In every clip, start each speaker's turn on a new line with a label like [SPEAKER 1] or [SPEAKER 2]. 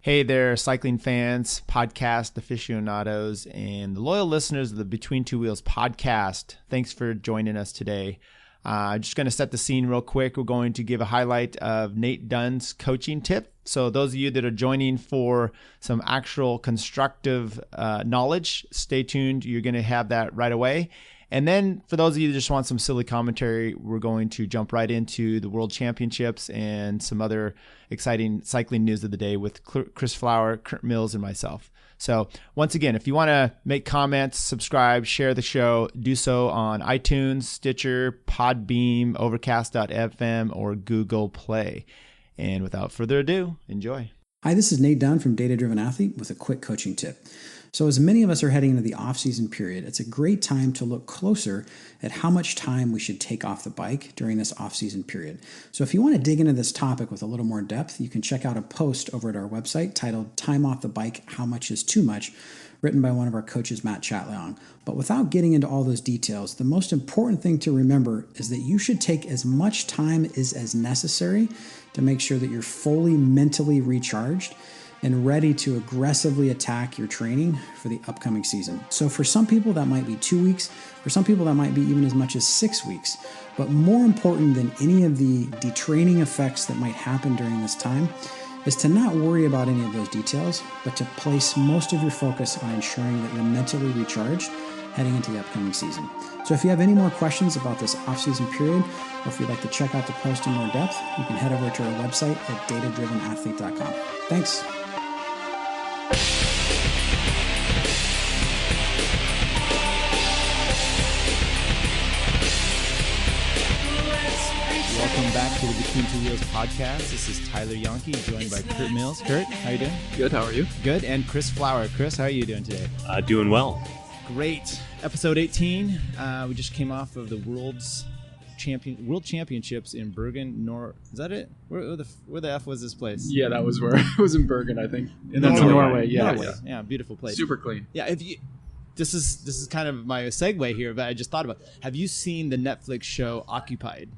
[SPEAKER 1] Hey there, cycling fans, podcast aficionados, and the loyal listeners of the Between Two Wheels podcast. Thanks for joining us today. Just going to set the scene real quick. We're going to give a highlight of Nate Dunn's coaching tip. So those of you that are joining for some actual constructive knowledge, stay tuned. You're going to have that right away. And then for those of you that just want some silly commentary, we're going to jump right into the World Championships and some other exciting cycling news of the day with Chris Flower, Curt Mills, and myself. So once again, if you want to make comments, subscribe, share the show, do so on iTunes, Stitcher, Podbean, Overcast.fm, or Google Play. And without further ado, enjoy.
[SPEAKER 2] Hi, this is Nate Dunn from Data Driven Athlete with a quick coaching tip. So as many of us are heading into the off-season period, it's a great time to look closer at how much time we should take off the bike during this off-season period. So if you want to dig into this topic with a little more depth, you can check out a post over at our website titled Time Off the Bike, How Much is Too Much, written by one of our coaches, Matt Chatleong. But without getting into all those details, the most important thing to remember is that you should take as much time as necessary to make sure that you're fully mentally recharged and ready to aggressively attack your training for the upcoming season. So for some people, that might be 2 weeks. For some people, that might be even as much as 6 weeks. But more important than any of the detraining effects that might happen during this time is to not worry about any of those details, but to place most of your focus on ensuring that you're mentally recharged heading into the upcoming season. So if you have any more questions about this off-season period, or if you'd like to check out the post in more depth, you can head over to our website at datadrivenathlete.com. Thanks.
[SPEAKER 1] Welcome back to the Between Two Wheels podcast. This is Tyler Janke, joined by Curt Mills. Curt, how you doing?
[SPEAKER 3] Good, how are you?
[SPEAKER 1] Good. And Chris Flower. Chris, how are you doing today?
[SPEAKER 4] Doing well.
[SPEAKER 1] Great. Episode 18. We just came off of the World Championships in Bergen. Is that it? Where the F was this place?
[SPEAKER 3] Yeah, that was where it was in Bergen, I think.
[SPEAKER 1] And that's
[SPEAKER 3] Norway.
[SPEAKER 1] Yeah, beautiful place.
[SPEAKER 3] Super clean.
[SPEAKER 1] Yeah, this is kind of my segue here, but I just thought about it. Have you seen the Netflix show Occupied?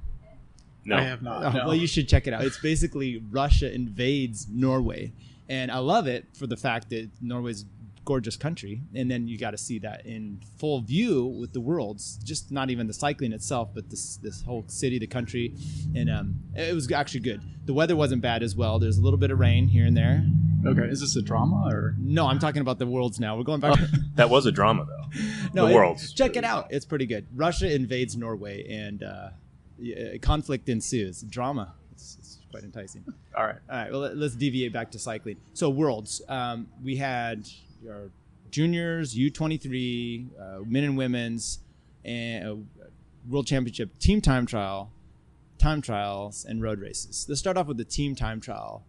[SPEAKER 4] No.
[SPEAKER 3] I have not. No.
[SPEAKER 1] Well, you should check it out. It's basically Russia invades Norway. And I love it for the fact that Norway's a gorgeous country. And then you got to see that in full view with the worlds, just not even the cycling itself, but this whole city, the country. And it was actually good. The weather wasn't bad as well. There's a little bit of rain here and there.
[SPEAKER 3] Okay, is this a drama or?
[SPEAKER 1] No, I'm talking about the worlds now. We're going back.
[SPEAKER 4] That was a drama, though.
[SPEAKER 1] No,
[SPEAKER 4] the worlds.
[SPEAKER 1] Check it out. It's pretty good. Russia invades Norway and conflict ensues. Drama. It's quite enticing.
[SPEAKER 3] All right.
[SPEAKER 1] Well, let's deviate back to cycling. So worlds. We had our juniors, U23, men and women's, and World Championship team time trials, and road races. Let's start off with the team time trial.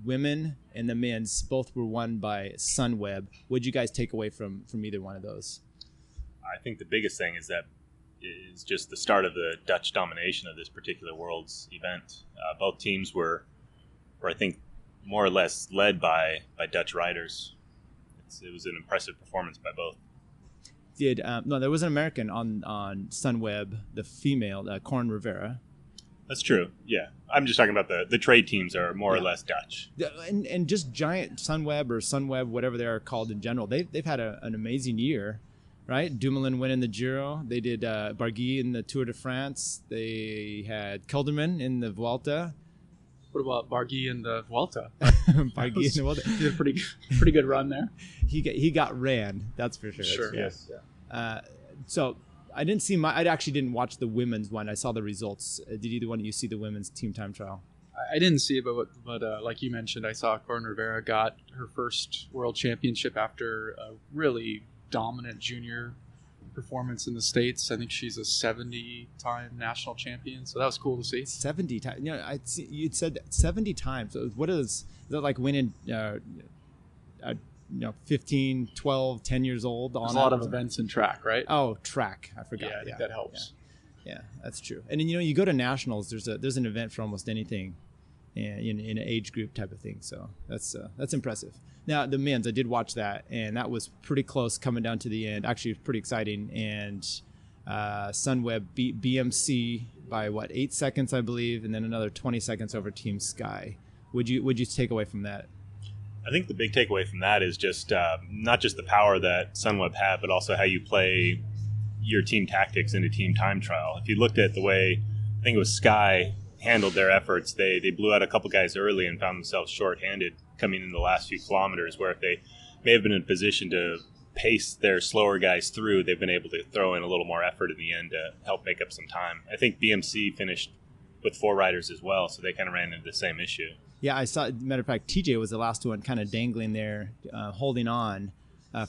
[SPEAKER 1] Women and the men's both were won by Sunweb. What did you guys take away from either one of those?
[SPEAKER 4] I think the biggest thing is just the start of the Dutch domination of this particular Worlds event. Both teams were, I think, more or less led by Dutch riders. It was an impressive performance by both.
[SPEAKER 1] No, there was an American on Sunweb, the female, Corn Rivera.
[SPEAKER 4] That's true. Yeah, I'm just talking about the trade teams are more or less Dutch.
[SPEAKER 1] And just giant Sunweb, whatever they are called in general. They've had an amazing year, right? Dumoulin winning the Giro. They did Barguil in the Tour de France. They had Kelderman in the Vuelta.
[SPEAKER 3] What about Barguil in the Vuelta?
[SPEAKER 1] Barguil in the Vuelta.
[SPEAKER 3] He did a pretty good run there.
[SPEAKER 1] He got ran. That's for sure.
[SPEAKER 3] Sure.
[SPEAKER 4] Yes.
[SPEAKER 3] Yeah.
[SPEAKER 1] So I actually didn't watch the women's one. I saw the results. Did either one of you see the women's team time trial?
[SPEAKER 3] I didn't see it, but like you mentioned, I saw Corn Rivera got her first World Championship after a really dominant junior performance in the States. I think she's a 70-time national champion, so that was cool to see.
[SPEAKER 1] 70 times. You know, you'd said that 70 times. So what is that like winning 15, 12, 10 years old?
[SPEAKER 3] There's a lot of events in track, right?
[SPEAKER 1] Oh, track. I forgot.
[SPEAKER 3] Yeah, I think that helps.
[SPEAKER 1] Yeah, that's true. And then, you go to nationals, there's an event for almost anything in an age group type of thing. So that's impressive. Now, the men's, I did watch that, and that was pretty close coming down to the end. Actually, it was pretty exciting. And Sunweb beat BMC by 8 seconds, I believe, and then another 20 seconds over Team Sky. Would you take away from that?
[SPEAKER 4] I think the big takeaway from that is just not just the power that Sunweb had, but also how you play your team tactics in a team time trial. If you looked at the way, I think it was Sky handled their efforts, they blew out a couple guys early and found themselves short-handed coming in the last few kilometers, where if they may have been in a position to pace their slower guys through, they've been able to throw in a little more effort in the end to help make up some time. I think BMC finished with 4 riders as well, so they kind of ran into the same issue.
[SPEAKER 1] Yeah, I saw, matter of fact, TJ was the last one kind of dangling there, holding on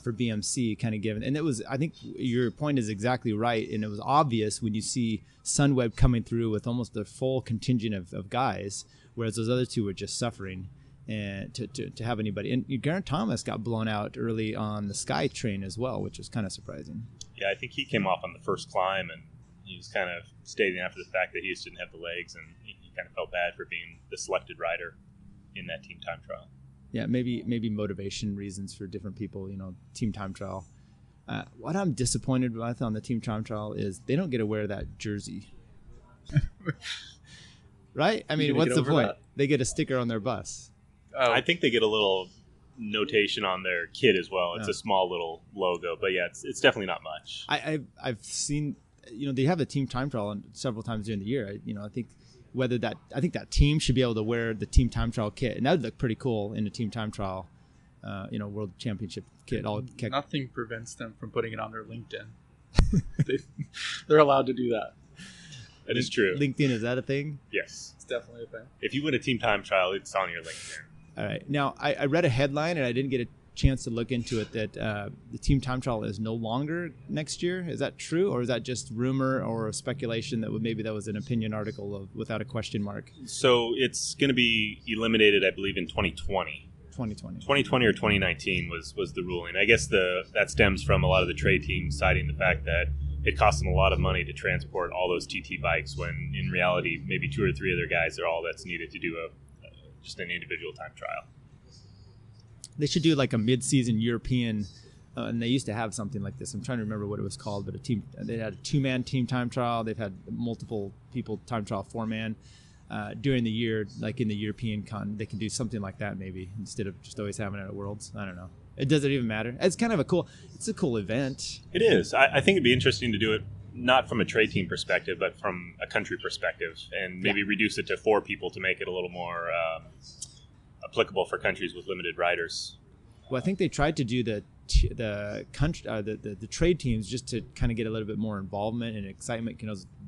[SPEAKER 1] for BMC, kind of given. And it was, I think your point is exactly right. And it was obvious when you see Sunweb coming through with almost a full contingent of guys, whereas those other two were just suffering and to have anybody. And Geraint Thomas got blown out early on the Sky train as well, which was kind of surprising.
[SPEAKER 4] Yeah, I think he came off on the first climb, and he was kind of stating after the fact that he just didn't have the legs, and he kind of felt bad for being the selected rider in that team time trial.
[SPEAKER 1] Yeah, maybe motivation reasons for different people, team time trial. What I'm disappointed with on the team time trial is they don't get to wear that jersey. Right? I mean, what's the point? That? They get a sticker on their bus.
[SPEAKER 4] Oh. I think they get a little notation on their kit as well. It's a small little logo, but yeah, it's definitely not much.
[SPEAKER 1] I've seen, they have a team time trial several times during the year. I think that team should be able to wear the team time trial kit, and that would look pretty cool in a team time trial, World Championship kit.
[SPEAKER 3] Nothing prevents them from putting it on their LinkedIn. They're allowed to do that.
[SPEAKER 4] That is true.
[SPEAKER 1] LinkedIn, is that a thing?
[SPEAKER 4] Yes,
[SPEAKER 3] it's definitely a thing.
[SPEAKER 4] If you win a team time trial, it's on your LinkedIn.
[SPEAKER 1] All right. Now, I read a headline, and I didn't get a chance to look into it, that the team time trial is no longer next year. Is that true, or is that just rumor or speculation that maybe that was an opinion article without a question mark?
[SPEAKER 4] So it's going to be eliminated, I believe, in 2020. 2020 or 2019 was the ruling. I guess that stems from a lot of the trade teams citing the fact that it costs them a lot of money to transport all those TT bikes, when in reality maybe 2 or 3 of their guys are all that's needed to do just an individual time trial.
[SPEAKER 1] They should do like a mid-season European, and they used to have something like this. I'm trying to remember what it was called, but they had a 2-man team time trial. They've had multiple people time trial 4-man during the year, like in the European con. They can do something like that maybe instead of just always having it at Worlds. I don't know. It doesn't even matter. It's kind of a cool event.
[SPEAKER 4] It is. I think it'd be interesting to do it not from a trade team perspective, but from a country perspective, and maybe reduce it to 4 people to make it a little more applicable for countries with limited riders.
[SPEAKER 1] Well, I think they tried to do the trade teams just to kind of get a little bit more involvement and excitement.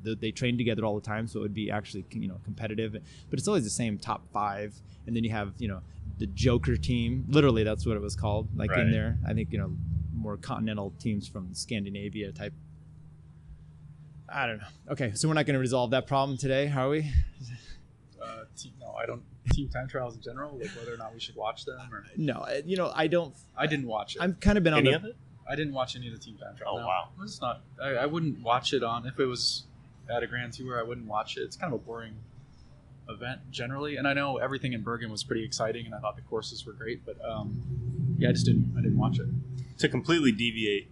[SPEAKER 1] They train together all the time, so it would be actually competitive. But it's always the same top 5, and then you have the Joker team. Literally, that's what it was called. Like in there, I think more continental teams from Scandinavia type. I don't know. Okay, so we're not going to resolve that problem today, are we?
[SPEAKER 3] No, I don't. Team time trials in general, like whether or not we should watch them, or
[SPEAKER 1] no, I don't.
[SPEAKER 3] I didn't watch it.
[SPEAKER 1] I've kind of been on
[SPEAKER 4] any of it.
[SPEAKER 3] I didn't watch any of the team time trials.
[SPEAKER 4] Oh, wow.
[SPEAKER 3] It's not. I wouldn't watch it on if it was at a Grand Tour. I wouldn't watch it. It's kind of a boring event generally, and I know everything in Bergen was pretty exciting, and I thought the courses were great, but I didn't watch it.
[SPEAKER 4] To completely deviate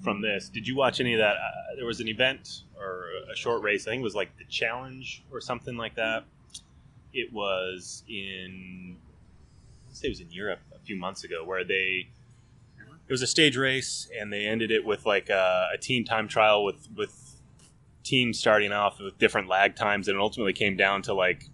[SPEAKER 4] from this, did you watch any of that? There was an event or a short race. I think it was like the Challenge or something like that. It was in Europe a few months ago, where it was a stage race, and they ended it with like a team time trial with teams starting off with different lag times, and it ultimately came down to like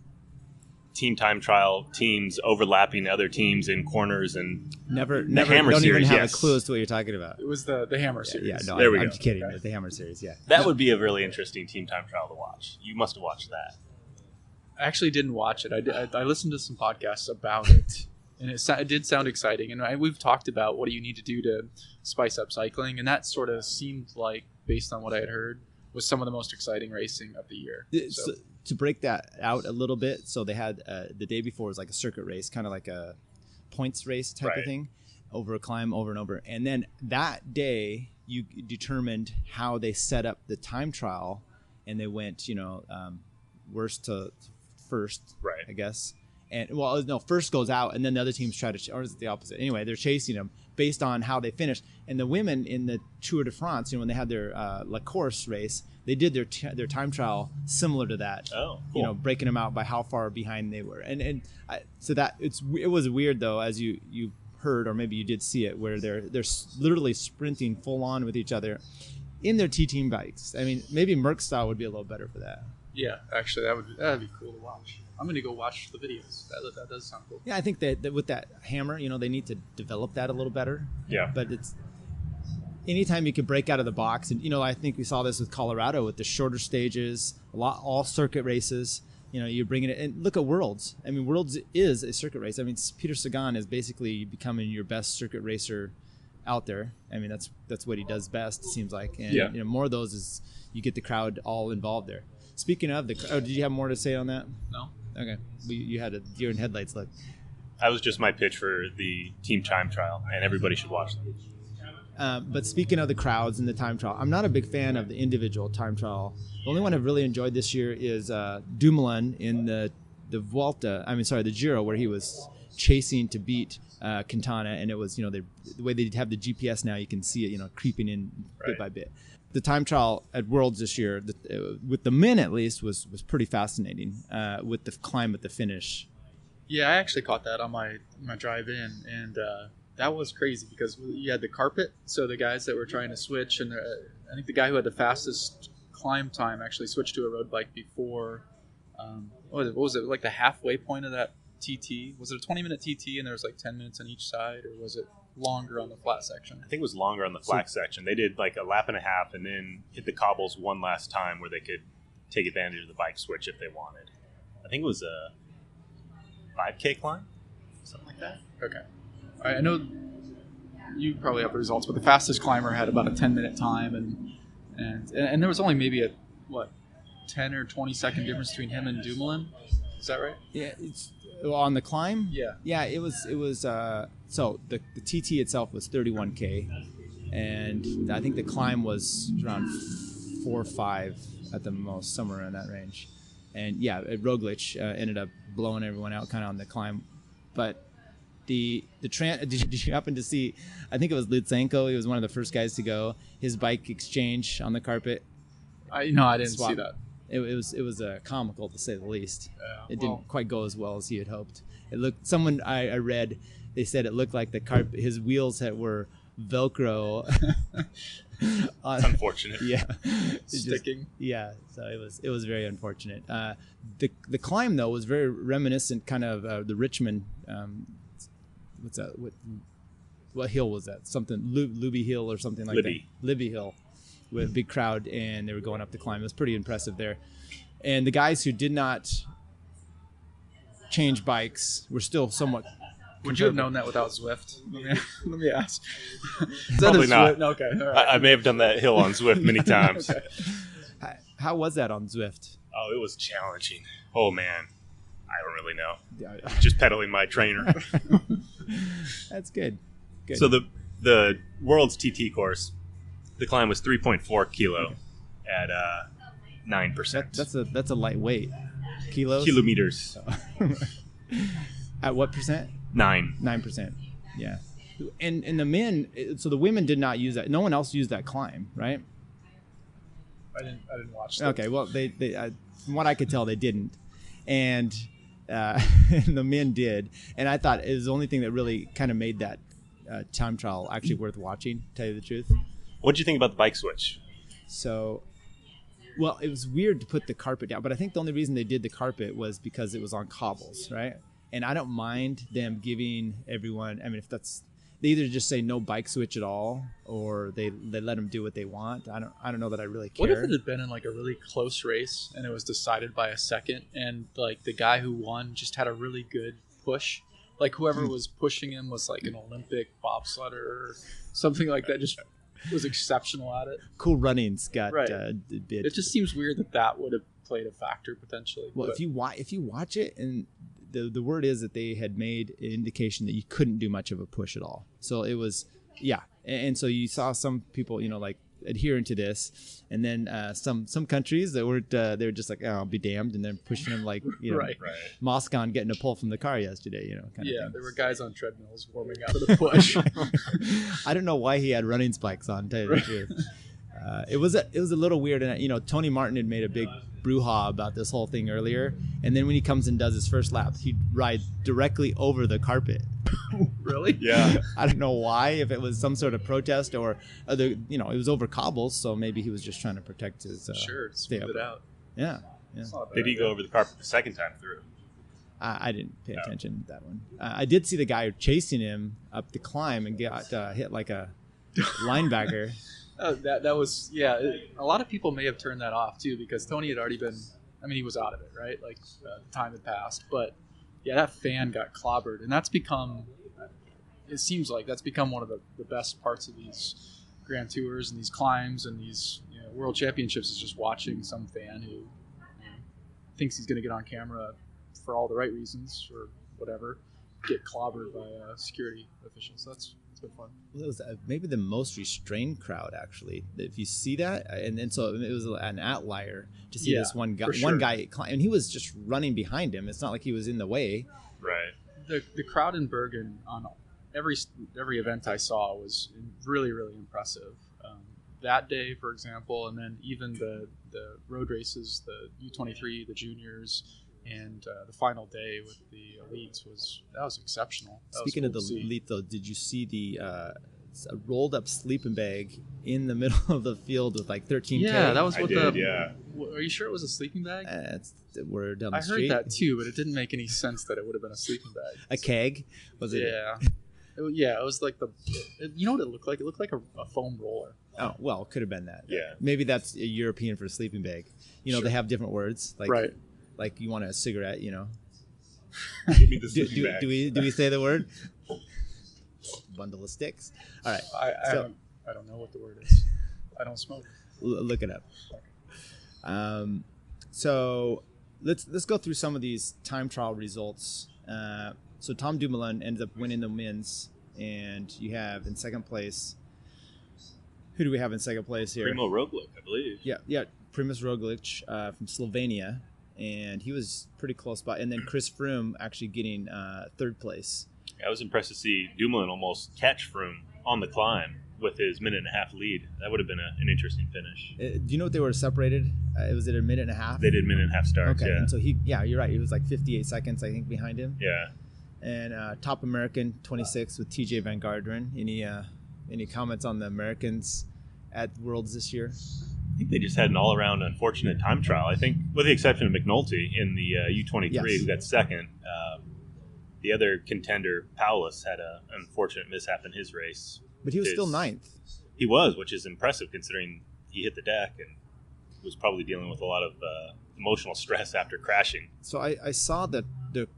[SPEAKER 4] team time trial teams overlapping other teams in corners, and
[SPEAKER 1] never
[SPEAKER 4] Hammer
[SPEAKER 1] don't
[SPEAKER 4] series,
[SPEAKER 1] even have a clue as to what you're talking about.
[SPEAKER 3] It was the Hammer series.
[SPEAKER 1] Yeah, no,
[SPEAKER 4] there we
[SPEAKER 1] I'm
[SPEAKER 4] go.
[SPEAKER 1] just kidding.
[SPEAKER 3] Okay.
[SPEAKER 1] The Hammer series, yeah.
[SPEAKER 4] That would be a really interesting team time trial to watch. You must have watched that.
[SPEAKER 3] I actually didn't watch it. I listened to some podcasts about it, and it did sound exciting. And we've talked about what do you need to do to spice up cycling, and that sort of seemed like, based on what I had heard, was some of the most exciting racing of the year.
[SPEAKER 1] So, to break that out a little bit, so they had the day before was like a circuit race, kind of like a points race type of thing, over a climb, over and over. And then that day, you determined how they set up the time trial, and they went, worst to first, I guess. And well, no, first goes out, and then the other teams try to, or is it the opposite? Anyway, they're chasing them based on how they finish. And the women in the Tour de France, when they had their La Course race, they did their time trial similar to that.
[SPEAKER 4] Oh, cool.
[SPEAKER 1] Breaking them out by how far behind they were. So that it was weird though, as you heard, or maybe you did see it, where they're literally sprinting full on with each other in their T-team bikes. I mean, maybe Merck style would be a little better for that.
[SPEAKER 3] Yeah, actually, that'd be cool to watch. I'm gonna go watch the videos. That does sound cool.
[SPEAKER 1] Yeah, I think that with that hammer, they need to develop that a little better.
[SPEAKER 4] Yeah.
[SPEAKER 1] But it's anytime you can break out of the box, and I think we saw this with Colorado with the shorter stages, all circuit races. You bring it, and look at Worlds. I mean, Worlds is a circuit race. I mean, Peter Sagan is basically becoming your best circuit racer out there. I mean, that's what he does best, it seems like. And more of those is you get the crowd all involved there. Speaking of did you have more to say on that?
[SPEAKER 3] No.
[SPEAKER 1] Okay. You had a deer in headlights look.
[SPEAKER 4] That was just my pitch for the team time trial, and everybody should watch them.
[SPEAKER 1] But speaking of the crowds and the time trial, I'm not a big fan of the individual time trial. The only one I've really enjoyed this year is Dumoulin in the the Giro, where he was chasing to beat Quintana, and it was the way they have the GPS now, you can see it creeping in bit by bit. The time trial at Worlds this year, with the men at least, was pretty fascinating with the climb at the finish.
[SPEAKER 3] Yeah, I actually caught that on my drive in, and that was crazy because you had the carpet, so the guys that were trying to switch, and I think the guy who had the fastest climb time actually switched to a road bike before, what was it, like the halfway point of that TT? Was it a 20-minute TT and there was like 10 minutes on each side, or was it longer on the flat section?
[SPEAKER 4] I think it was longer on the flat section. They did like a lap and a half and then hit the cobbles one last time where they could take advantage of the bike switch if they wanted. I think it was a 5K climb, something like that.
[SPEAKER 3] Okay. All right, I know you probably have the results, but the fastest climber had about a 10-minute time, and there was only maybe a 10 or 20 second difference between him and Dumoulin. Is that right?
[SPEAKER 1] Yeah, it's on the climb.
[SPEAKER 3] Yeah.
[SPEAKER 1] It was. So the TT itself was 31K, and I think the climb was around 4 or 5 at the most, somewhere in that range. And Roglic ended up blowing everyone out kind of on the climb, but did you happen to see? I think it was Lutsenko. He was one of the first guys to go. His bike exchange on the carpet.
[SPEAKER 3] I didn't see that.
[SPEAKER 1] It was comical to say the least. It didn't quite go as well as he had hoped. It looked. Someone I read, they said it looked like the carpet. His wheels were Velcro.
[SPEAKER 4] It's unfortunate.
[SPEAKER 1] Yeah,
[SPEAKER 3] sticking.
[SPEAKER 1] So it was very unfortunate. The climb though was very reminiscent, kind of the Richmond. What's that? What hill was that? Something Luby Hill or something like that. Libby Hill, with a big crowd, and they were going up the climb. It was pretty impressive there. And the guys who did not change bikes were still somewhat.
[SPEAKER 3] Would you have known that without Zwift? Let me ask.
[SPEAKER 4] Probably not.
[SPEAKER 3] No, okay. All right.
[SPEAKER 4] I may have done that hill on Zwift many times.
[SPEAKER 1] Okay. How was that on Zwift?
[SPEAKER 4] Oh, it was challenging. Oh, man. I don't really know. Just pedaling my trainer.
[SPEAKER 1] That's good.
[SPEAKER 4] So the World's TT course, the climb was 3.4 kilo at 9%.
[SPEAKER 1] That's a lightweight. Kilos?
[SPEAKER 4] Kilometers.
[SPEAKER 1] At what percent?
[SPEAKER 4] 9%.
[SPEAKER 1] Yeah. And the men, so the women did not use that. No one else used that climb, right?
[SPEAKER 3] I didn't watch that.
[SPEAKER 1] Okay, well, they from what I could tell, they didn't. And the men did. And I thought it was the only thing that really kind of made that time trial actually worth watching, to tell you the truth.
[SPEAKER 4] What did you think about the bike switch?
[SPEAKER 1] So, well, it was weird to put the carpet down, but I think the only reason they did the carpet was because it was on cobbles, right? And I don't mind them giving everyone, I mean, if that's, they either just say no bike switch at all, or they let them do what they want. I don't know that I really care.
[SPEAKER 3] What if it had been in like a really close race and it was decided by a second, and like the guy who won just had a really good push? Like whoever was pushing him was like an Olympic bobsledder or something like that, just was exceptional at it.
[SPEAKER 1] Cool Runnings got
[SPEAKER 3] right.
[SPEAKER 1] bid.
[SPEAKER 3] It just seems weird that would have played a factor potentially.
[SPEAKER 1] Well, if you watch it, and the word is that they had made an indication that you couldn't do much of a push at all. So it was, yeah. And so you saw some people, like adhering to this. And then some countries that weren't, they were just like, oh, I'll be damned, and then pushing them like,
[SPEAKER 3] right.
[SPEAKER 1] Moscon getting a pull from the car yesterday, kind of thing.
[SPEAKER 3] There were guys on treadmills warming up for the push.
[SPEAKER 1] I don't know why he had running spikes on, to tell you the truth. It was a little weird, and Tony Martin had made a big brouhaha about this whole thing earlier, and then when he comes and does his first lap, he'd ride directly over the carpet.
[SPEAKER 3] Really?
[SPEAKER 4] Yeah.
[SPEAKER 1] I don't know why, if it was some sort of protest or other, it was over cobbles, so maybe he was just trying to protect his
[SPEAKER 3] smooth it out.
[SPEAKER 1] Yeah.
[SPEAKER 4] Did he go over the carpet the second time through?
[SPEAKER 1] I didn't pay attention to that one. I did see the guy chasing him up the climb and got hit like a linebacker.
[SPEAKER 3] That was, a lot of people may have turned that off too, because Tony had already been, he was out of it, right? Like the time had passed, but that fan got clobbered, and that's become, it seems like that's become one of the best parts of these Grand Tours and these climbs and these World Championships, is just watching some fan who thinks he's going to get on camera for all the right reasons or whatever, get clobbered by security officials. That's been fun.
[SPEAKER 1] Well, it was maybe the most restrained crowd, actually. If you see that, and so it was an outlier to see this one guy.
[SPEAKER 3] Sure.
[SPEAKER 1] One guy, and he was just running behind him. It's not like he was in the way.
[SPEAKER 4] Right.
[SPEAKER 3] The crowd in Bergen on every event I saw was really, really impressive. That day, for example, and then even the road races, the U23, the juniors, and the final day with the elites was exceptional.
[SPEAKER 1] Speaking of the elite, though, did you see the rolled up sleeping bag in the middle of the field with like 13K?
[SPEAKER 3] Yeah, that was what
[SPEAKER 4] yeah.
[SPEAKER 3] Are you sure it was a sleeping bag?
[SPEAKER 1] It's the word down the street.
[SPEAKER 3] I heard that too, but it didn't make any sense that it would have been a sleeping bag.
[SPEAKER 1] A keg? Was it?
[SPEAKER 3] Yeah. It was like you know what it looked like? It looked like a foam roller.
[SPEAKER 1] Oh, well, it could have been that.
[SPEAKER 4] Yeah.
[SPEAKER 1] Maybe that's a European for a sleeping bag.
[SPEAKER 3] Sure.
[SPEAKER 1] They have different words. Like,
[SPEAKER 3] right.
[SPEAKER 1] Like you want a cigarette,
[SPEAKER 4] Give me the sleeping bag.
[SPEAKER 1] Do we say the word? Bundle of sticks. All right.
[SPEAKER 3] I don't know what the word is. I don't smoke.
[SPEAKER 1] Look it up. So let's go through some of these time trial results. So Tom Dumoulin ends up winning the men's, and you have in second place. Who do we have in second place here?
[SPEAKER 4] Primo Roglic, I believe.
[SPEAKER 1] Yeah, Primož Roglic from Slovenia, and he was pretty close by. And then Chris Froome actually getting third place.
[SPEAKER 4] I was impressed to see Dumoulin almost catch Froome on the climb with his minute-and-a-half lead. That would have been an interesting finish.
[SPEAKER 1] Do you know what they were separated? Was it a minute and a half?
[SPEAKER 4] They did minute-and-a-half starts,
[SPEAKER 1] Okay,
[SPEAKER 4] yeah.
[SPEAKER 1] and so you're right. He was like 58 seconds, I think, behind him.
[SPEAKER 4] Yeah.
[SPEAKER 1] And top American, 26 with TJ Van Garderen. Any comments on the Americans at Worlds this year?
[SPEAKER 4] I think they just had an all-around unfortunate time trial. I think, with the exception of McNulty in the U23, who got second, the other contender, Paulus, had an unfortunate mishap in his race.
[SPEAKER 1] But he was still ninth.
[SPEAKER 4] He was, which is impressive considering he hit the deck and was probably dealing with a lot of emotional stress after crashing.
[SPEAKER 1] So I saw the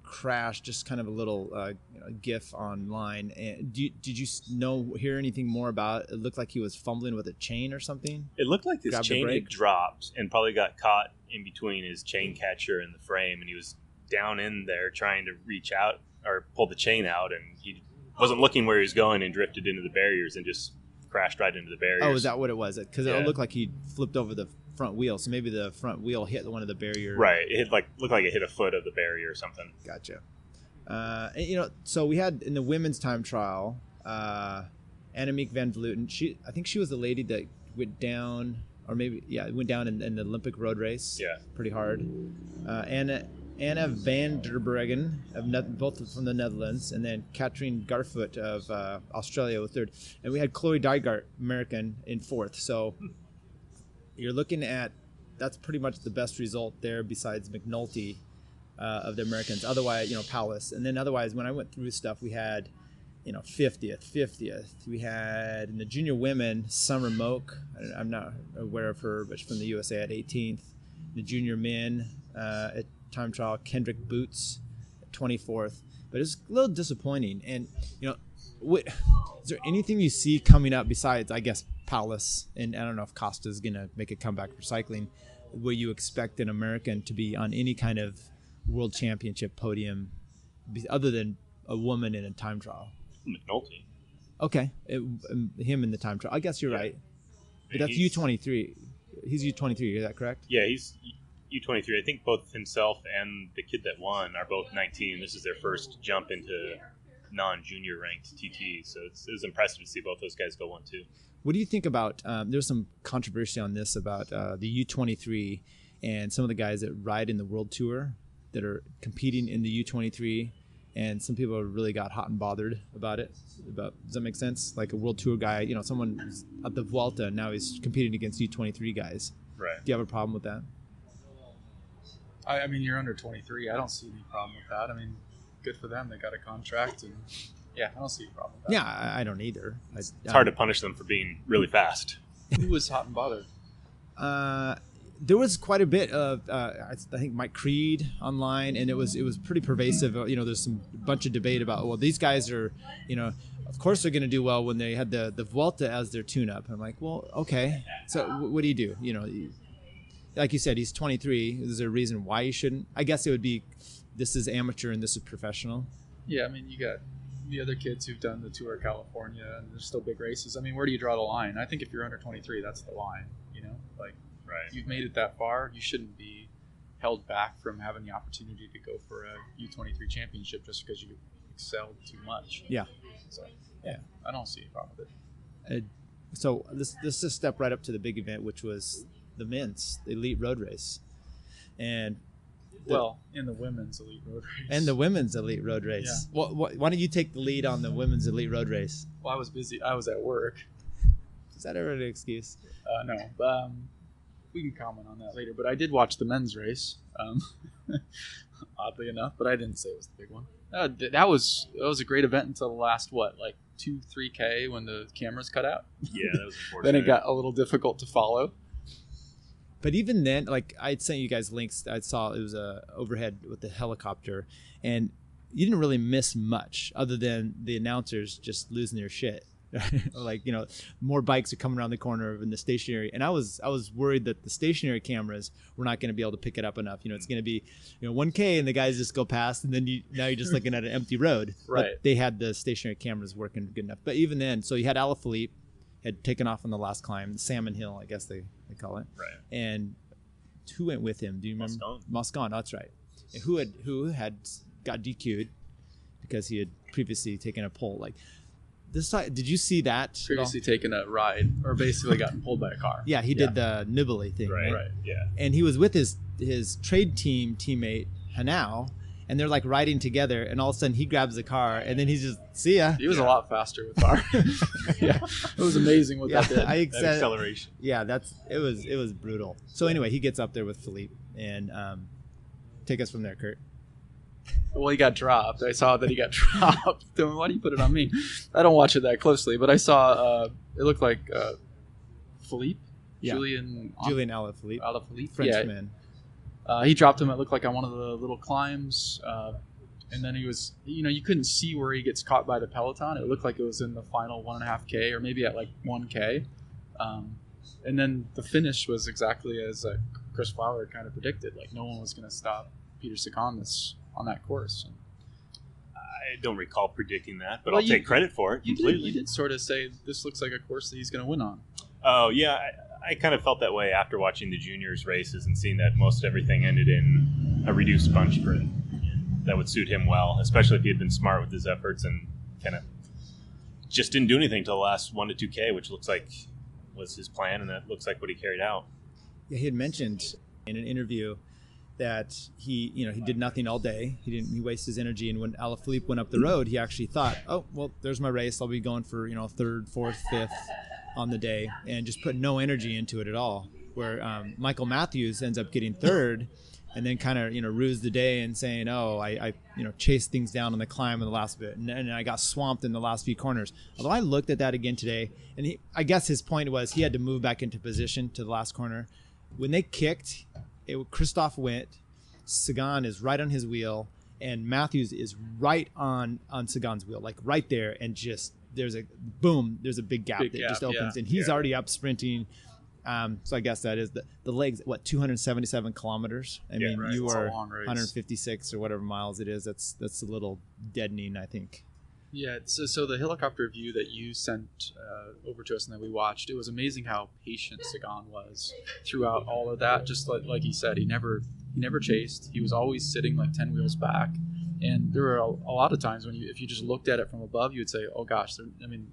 [SPEAKER 1] crash, just kind of a little GIF online. And did you hear anything more about it? It looked like he was fumbling with a chain or something.
[SPEAKER 4] It looked like his
[SPEAKER 1] Grabbed
[SPEAKER 4] chain
[SPEAKER 1] the
[SPEAKER 4] had
[SPEAKER 1] brake?
[SPEAKER 4] dropped and probably got caught in between his chain catcher and the frame, and he was down in there trying to reach out or pull the chain out, and he wasn't looking where he was going and drifted into the barriers and just crashed right into the barriers.
[SPEAKER 1] Oh, is that what it was? Because
[SPEAKER 4] Yeah.
[SPEAKER 1] it looked like he flipped over the front wheel, so maybe the front wheel hit one of the barrier.
[SPEAKER 4] Right. It looked like it hit a foot of the barrier or something.
[SPEAKER 1] Gotcha. And, so we had in the women's time trial, Annemiek van Vleuten. I think she was the lady that went down, or maybe went down in the Olympic road race.
[SPEAKER 4] Yeah.
[SPEAKER 1] Pretty hard. Anna van der Breggen, both from the Netherlands, and then Katrien Garfoot of Australia was third, and we had Chloe Dygert, American, in fourth. So you're looking at, that's pretty much the best result there besides McNulty of the Americans. Otherwise, Paulus. And then otherwise, when I went through stuff, we had, 50th. We had, in the junior women, Summer Moak. I'm not aware of her, but she's from the USA at 18th. The junior men at time trial, Kendrick Boots at 24th. But it's a little disappointing. And, is there anything you see coming up besides, I guess, Paulus, and I don't know if Costa's going to make a comeback for cycling, where you expect an American to be on any kind of world championship podium other than a woman in a time trial?
[SPEAKER 4] McNulty.
[SPEAKER 1] Okay. Him in the time trial. I guess you're right. But that's U23. He's U23. Is that correct?
[SPEAKER 4] Yeah, he's U23. I think both himself and the kid that won are both 19. This is their first jump into non-junior ranked TT. So it was impressive to see both those guys go 1-2.
[SPEAKER 1] What do you think about, there's some controversy on this about the U23 and some of the guys that ride in the World Tour that are competing in the U23, and some people really got hot and bothered about it. Does that make sense? Like a World Tour guy, someone who's at the Vuelta, and now he's competing against U23 guys.
[SPEAKER 4] Right.
[SPEAKER 1] Do you have a problem with that?
[SPEAKER 3] I mean, you're under 23. I don't see any problem with that. I mean, good for them. They got a contract, and yeah, I don't see a problem with that.
[SPEAKER 1] Yeah, I don't either.
[SPEAKER 4] It's hard to punish them for being really fast.
[SPEAKER 3] Who was hot and bothered?
[SPEAKER 1] There was quite a bit of, I think, Mike Creed online, and it was pretty pervasive. There's some bunch of debate about, well, these guys are, of course they're going to do well when they had the Vuelta as their tune-up. I'm like, well, okay. So what do you do? Like you said, he's 23. Is there a reason why he shouldn't? I guess it would be, this is amateur and this is professional.
[SPEAKER 3] Yeah, I mean, you got the other kids who've done the Tour of California, and there's still big races. I mean, where do you draw the line? I think if you're under 23, that's the line,
[SPEAKER 4] Right.
[SPEAKER 3] You've made it that far, you shouldn't be held back from having the opportunity to go for a U23 championship just because you excelled too much.
[SPEAKER 1] Yeah.
[SPEAKER 3] So, yeah, I don't see a problem with
[SPEAKER 1] it. So this is a step right up to the big event, which was the men's, the elite road race. And
[SPEAKER 3] in the women's elite road race.
[SPEAKER 1] And the women's elite road race. Yeah. Why don't you take the lead on the women's elite road race?
[SPEAKER 3] Well, I was busy. I was at work.
[SPEAKER 1] Is that ever an excuse?
[SPEAKER 3] No. We can comment on that later, but I did watch the men's race, oddly enough, but I didn't say it was the big one. That was a great event until the last, 2-3K when the cameras cut out?
[SPEAKER 4] Yeah, that was important.
[SPEAKER 3] Then it got a little difficult to follow.
[SPEAKER 1] But even then, like, I'd sent you guys links. I saw it was a overhead with the helicopter, and you didn't really miss much other than the announcers just losing their shit. Like, more bikes are coming around the corner in the stationary, and I was worried that the stationary cameras were not going to be able to pick it up enough. It's going to be 1K and the guys just go past, and then now you're just looking at an empty road.
[SPEAKER 3] Right.
[SPEAKER 1] But they had the stationary cameras working good enough. But even then, so you had Alaphilippe had taken off on the last climb, Salmon Hill, I guess they call it.
[SPEAKER 4] Right.
[SPEAKER 1] And who went with him? Do you remember? Moscon. That's right. And who had got DQ'd because he had previously taken a pole. Like, this time, did you see that?
[SPEAKER 3] Previously taken a ride, or basically gotten pulled by a car.
[SPEAKER 1] Yeah, he did the Nibali thing, right?
[SPEAKER 4] Right, yeah.
[SPEAKER 1] And he was with his trade team teammate, Hanau, and they're like riding together, and all of a sudden he grabs the car, and then he's just, see ya.
[SPEAKER 3] He was a lot faster with car. Yeah, it was amazing what that did.
[SPEAKER 4] That acceleration.
[SPEAKER 1] Yeah, it was brutal. So anyway, he gets up there with Philippe, and take us from there, Curt.
[SPEAKER 3] Well, he got dropped. I saw that he got dropped. Why do you put it on me? I don't watch it that closely, but I saw it looked like Philippe,
[SPEAKER 1] yeah.
[SPEAKER 3] Julian
[SPEAKER 1] Alaphilippe, Frenchman.
[SPEAKER 3] Yeah. He dropped him. It looked like on one of the little climbs, and then he was, you couldn't see where he gets caught by the peloton. It looked like it was in the final 1.5K or maybe at like 1K, and then the finish was exactly as Chris Flower had kind of predicted. Like no one was going to stop Peter Sagan on that course.
[SPEAKER 4] I don't recall predicting that, but I'll take credit for it completely.
[SPEAKER 3] You did sort of say this looks like a course that he's going to win on.
[SPEAKER 4] Oh, yeah. I kind of felt that way after watching the juniors races and seeing that most everything ended in a reduced bunch sprint. That would suit him well, especially if he had been smart with his efforts and kind of just didn't do anything till the last 1 to 2K, which looks like was his plan, and that looks like what he carried out.
[SPEAKER 1] Yeah, he had mentioned in an interview that he did nothing all day. He wasted his energy, and when Alaphilippe went up the road, he actually thought, oh, well, there's my race. I'll be going for 3rd, 4th, 5th on the day, and just put no energy into it at all. Where Michael Matthews ends up getting 3rd, and then kind of ruse the day and saying, oh, I chased things down on the climb in the last bit, and I got swamped in the last few corners. Although I looked at that again today, and I guess his point was he had to move back into position to the last corner. When they kicked, Christoph went, Sagan is right on his wheel, and Matthews is right on Sagan's wheel, like right there, and just there's a big gap that just opens, and he's already up sprinting. So I guess that is the legs, 277 kilometers. I mean,
[SPEAKER 3] right.
[SPEAKER 1] You
[SPEAKER 3] it's
[SPEAKER 1] are
[SPEAKER 3] a long race.
[SPEAKER 1] 156 or whatever miles it is. That's a little deadening, I think.
[SPEAKER 3] Yeah, so the helicopter view that you sent over to us and that we watched, it was amazing how patient Sagan was throughout all of that. Just like he said, he never chased. He was always sitting like 10 wheels back. And there were a lot of times when if you just looked at it from above, you would say, "Oh gosh, they're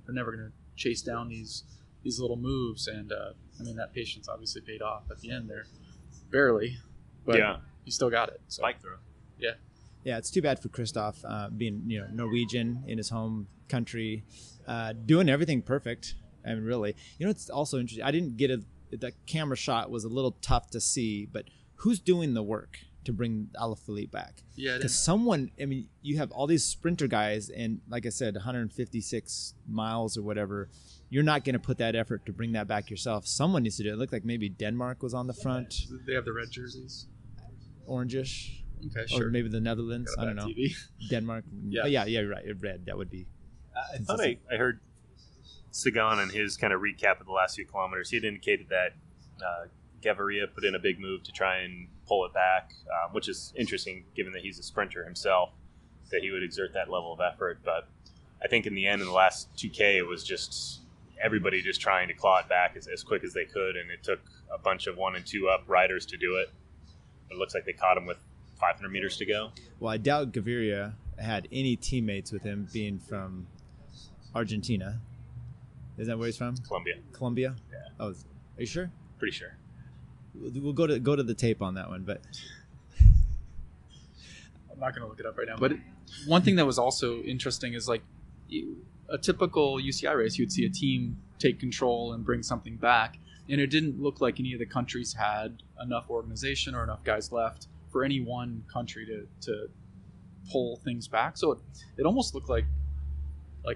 [SPEAKER 3] never going to chase down these little moves." And that patience obviously paid off at the end there, barely, but he still got it. So.
[SPEAKER 4] Spike throw.
[SPEAKER 3] Yeah.
[SPEAKER 1] Yeah, it's too bad for Christoph being Norwegian in his home country, doing everything perfect. I mean, really, it's also interesting. I didn't get the camera shot was a little tough to see, but who's doing the work to bring Alaphilippe back?
[SPEAKER 3] Yeah,
[SPEAKER 1] because someone. I mean, you have all these sprinter guys, and like I said, 156 miles or whatever. You're not going to put that effort to bring that back yourself. Someone needs to do it. It looked like maybe Denmark was on the front.
[SPEAKER 3] They have the red jerseys,
[SPEAKER 1] orangish.
[SPEAKER 3] Okay, sure.
[SPEAKER 1] Or maybe the Netherlands. I don't know. TV. Denmark. Yeah, you're right. Red. That would be.
[SPEAKER 4] I thought I heard Sagan and his kind of recap of the last few kilometers. He had indicated that Gaviria put in a big move to try and pull it back, which is interesting given that he's a sprinter himself, that he would exert that level of effort. But I think in the end, in the last 2K, it was just everybody just trying to claw it back as quick as they could, and it took a bunch of 1 and 2 up riders to do it. It looks like they caught him with 500 meters to go.
[SPEAKER 1] Well, I doubt Gaviria had any teammates with him, being from Argentina. Is that where he's from? Colombia?
[SPEAKER 4] Yeah.
[SPEAKER 1] Oh, are you sure?
[SPEAKER 4] Pretty sure.
[SPEAKER 1] We'll go to the tape on that one, but
[SPEAKER 3] I'm not going to look it up right now. But one thing that was also interesting is like a typical UCI race, you'd see a team take control and bring something back, and it didn't look like any of the countries had enough organization or enough guys left for any one country to pull things back. So it almost looked like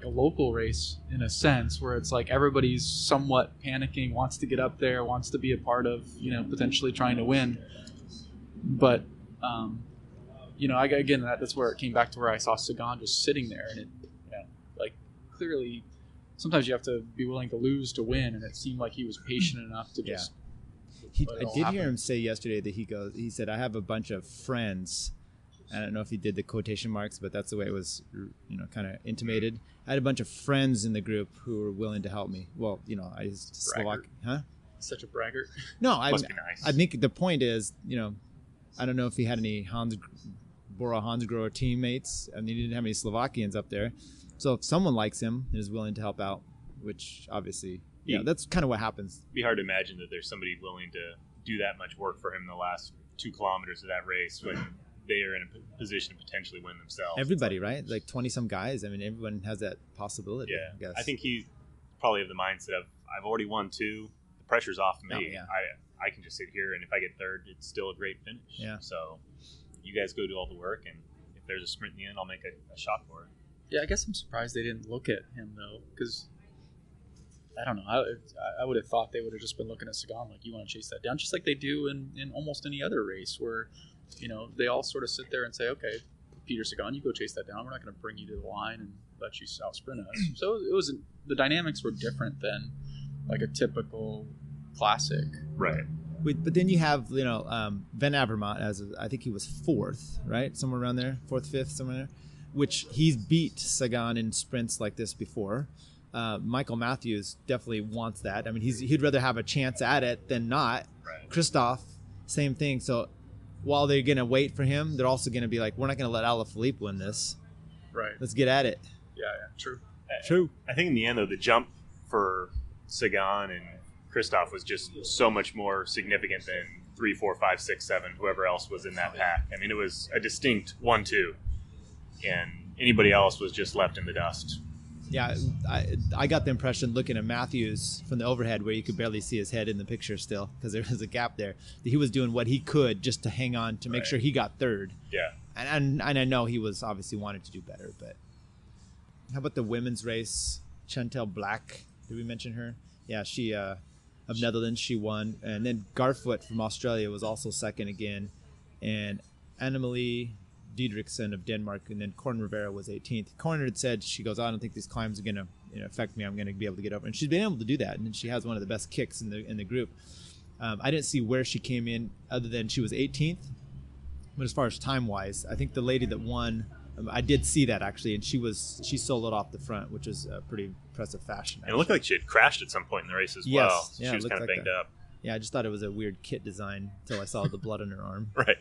[SPEAKER 3] a local race in a sense, where it's like everybody's somewhat panicking, wants to get up there, wants to be a part of, potentially trying to win. But, again, that's where it came back to where I saw Sagan just sitting there, and clearly sometimes you have to be willing to lose to win, and it seemed like he was patient enough to just.
[SPEAKER 1] I did hear him say yesterday that he said, "I have a bunch of friends." I don't know if he did the quotation marks, but that's the way it was, kind of intimated. I had a bunch of friends in the group who were willing to help me. Well, Slovak, huh?
[SPEAKER 3] Such a braggart.
[SPEAKER 1] No,
[SPEAKER 4] must be nice.
[SPEAKER 1] I think the point is, I don't know if he had any Bora Hansgrohe teammates. I mean, he didn't have any Slovakians up there. So if someone likes him and is willing to help out, which obviously, that's kind of what happens.
[SPEAKER 4] It'd be hard to imagine that there's somebody willing to do that much work for him in the last 2 kilometers of that race when they are in a position to potentially win themselves.
[SPEAKER 1] Everybody, right? Like 20-some guys. I mean, everyone has that possibility,
[SPEAKER 4] I
[SPEAKER 1] guess.
[SPEAKER 4] I think he's probably of the mindset of, I've already won 2. The pressure's off me.
[SPEAKER 1] Oh, yeah.
[SPEAKER 4] I can just sit here, and if I get third, it's still a great finish.
[SPEAKER 1] Yeah.
[SPEAKER 4] So you guys go do all the work, and if there's a sprint in the end, I'll make a shot for it.
[SPEAKER 3] Yeah, I guess I'm surprised they didn't look at him, though, because I don't know. I would have thought they would have just been looking at Sagan like, you want to chase that down, just like they do in almost any other race where, they all sort of sit there and say, okay, Peter Sagan, you go chase that down. We're not going to bring you to the line and let you out sprint us. So the dynamics were different than like a typical classic.
[SPEAKER 4] Right.
[SPEAKER 1] But then you have, Van Avermaet I think he was 4th, right? Somewhere around there, 4th, 5th, somewhere there, which he's beat Sagan in sprints like this before. Michael Matthews definitely wants that. I mean, he'd rather have a chance at it than not.
[SPEAKER 4] Right.
[SPEAKER 1] Christoph, same thing. So while they're going to wait for him, they're also going to be like, we're not going to let Alaphilippe win this.
[SPEAKER 3] Right.
[SPEAKER 1] Let's get at it.
[SPEAKER 3] Yeah, true.
[SPEAKER 1] True.
[SPEAKER 4] I think in the end, though, the jump for Sagan and Christoph was just so much more significant than 3, 4, 5, 6, 7, whoever else was in that pack. I mean, it was a distinct 1-2, and anybody else was just left in the dust.
[SPEAKER 1] Yeah, I got the impression looking at Matthews from the overhead where you could barely see his head in the picture still because there was a gap there. That he was doing what he could just to hang on to make sure he got third.
[SPEAKER 4] Yeah.
[SPEAKER 1] And I know he was obviously wanted to do better, but how about the women's race? Chantal Black, did we mention her? Yeah, she of Netherlands, she won. And then Garfoot from Australia was also second again. And Annemarie Diedrichsen of Denmark, and then Corn Rivera was 18th. Corn had said, she goes, I don't think these climbs are going to affect me. I'm going to be able to get over. And she's been able to do that, and she has one of the best kicks in the group. I didn't see where she came in other than she was 18th. But as far as time-wise, I think the lady that won I did see that actually, and she soloed off the front, which is a pretty impressive fashion.
[SPEAKER 4] And it looked like she had crashed at some point in the race as well. So
[SPEAKER 1] yeah,
[SPEAKER 4] she was kind of
[SPEAKER 1] like
[SPEAKER 4] banged
[SPEAKER 1] that.
[SPEAKER 4] up.
[SPEAKER 1] Yeah, I just thought it was a weird kit design until I saw the blood on her arm.
[SPEAKER 4] Right.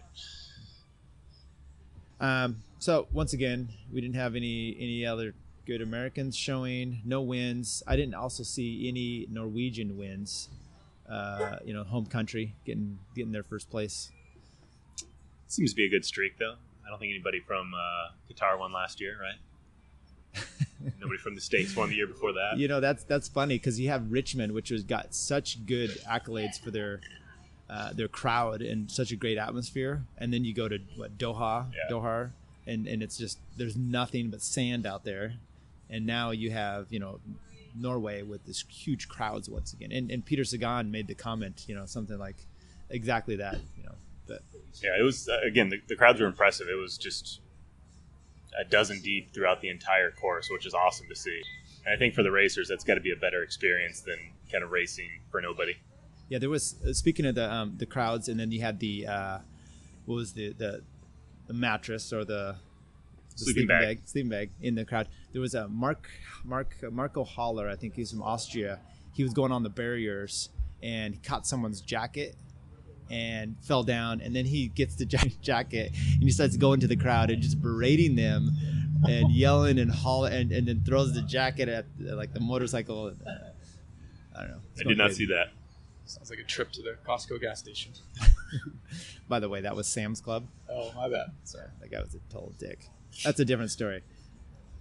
[SPEAKER 1] So once again, we didn't have any other good Americans showing. No wins. I didn't also see any Norwegian wins. Home country getting their first place.
[SPEAKER 4] Seems to be a good streak, though. I don't think anybody from Qatar won last year, right? Nobody from the States won the year before that.
[SPEAKER 1] That's funny because you have Richmond, which has got such good accolades for their crowd and such a great atmosphere, and then you go to Doha, and it's just there's nothing but sand out there, and now you have Norway with this huge crowds once again, and Peter Sagan made the comment, something like exactly that, but
[SPEAKER 4] yeah, it was again the crowds were impressive. It was just a dozen deep throughout the entire course, which is awesome to see. And I think for the racers, that's got to be a better experience than kind of racing for nobody.
[SPEAKER 1] Yeah, there was speaking of the crowds, and then you had the what was the mattress or the sleeping bag in the crowd. There was a Marco Haller, I think he's from Austria. He was going on the barriers and he caught someone's jacket and fell down, and then he gets the jacket and he starts going to the crowd and just berating them and yelling and hollering, and then throws the jacket at like the motorcycle. I don't know.
[SPEAKER 4] I did not see that.
[SPEAKER 3] Sounds like a trip to the Costco gas station.
[SPEAKER 1] By the way, that was Sam's Club.
[SPEAKER 3] Oh, my bad.
[SPEAKER 1] Sorry, that guy was a total dick. That's a different story.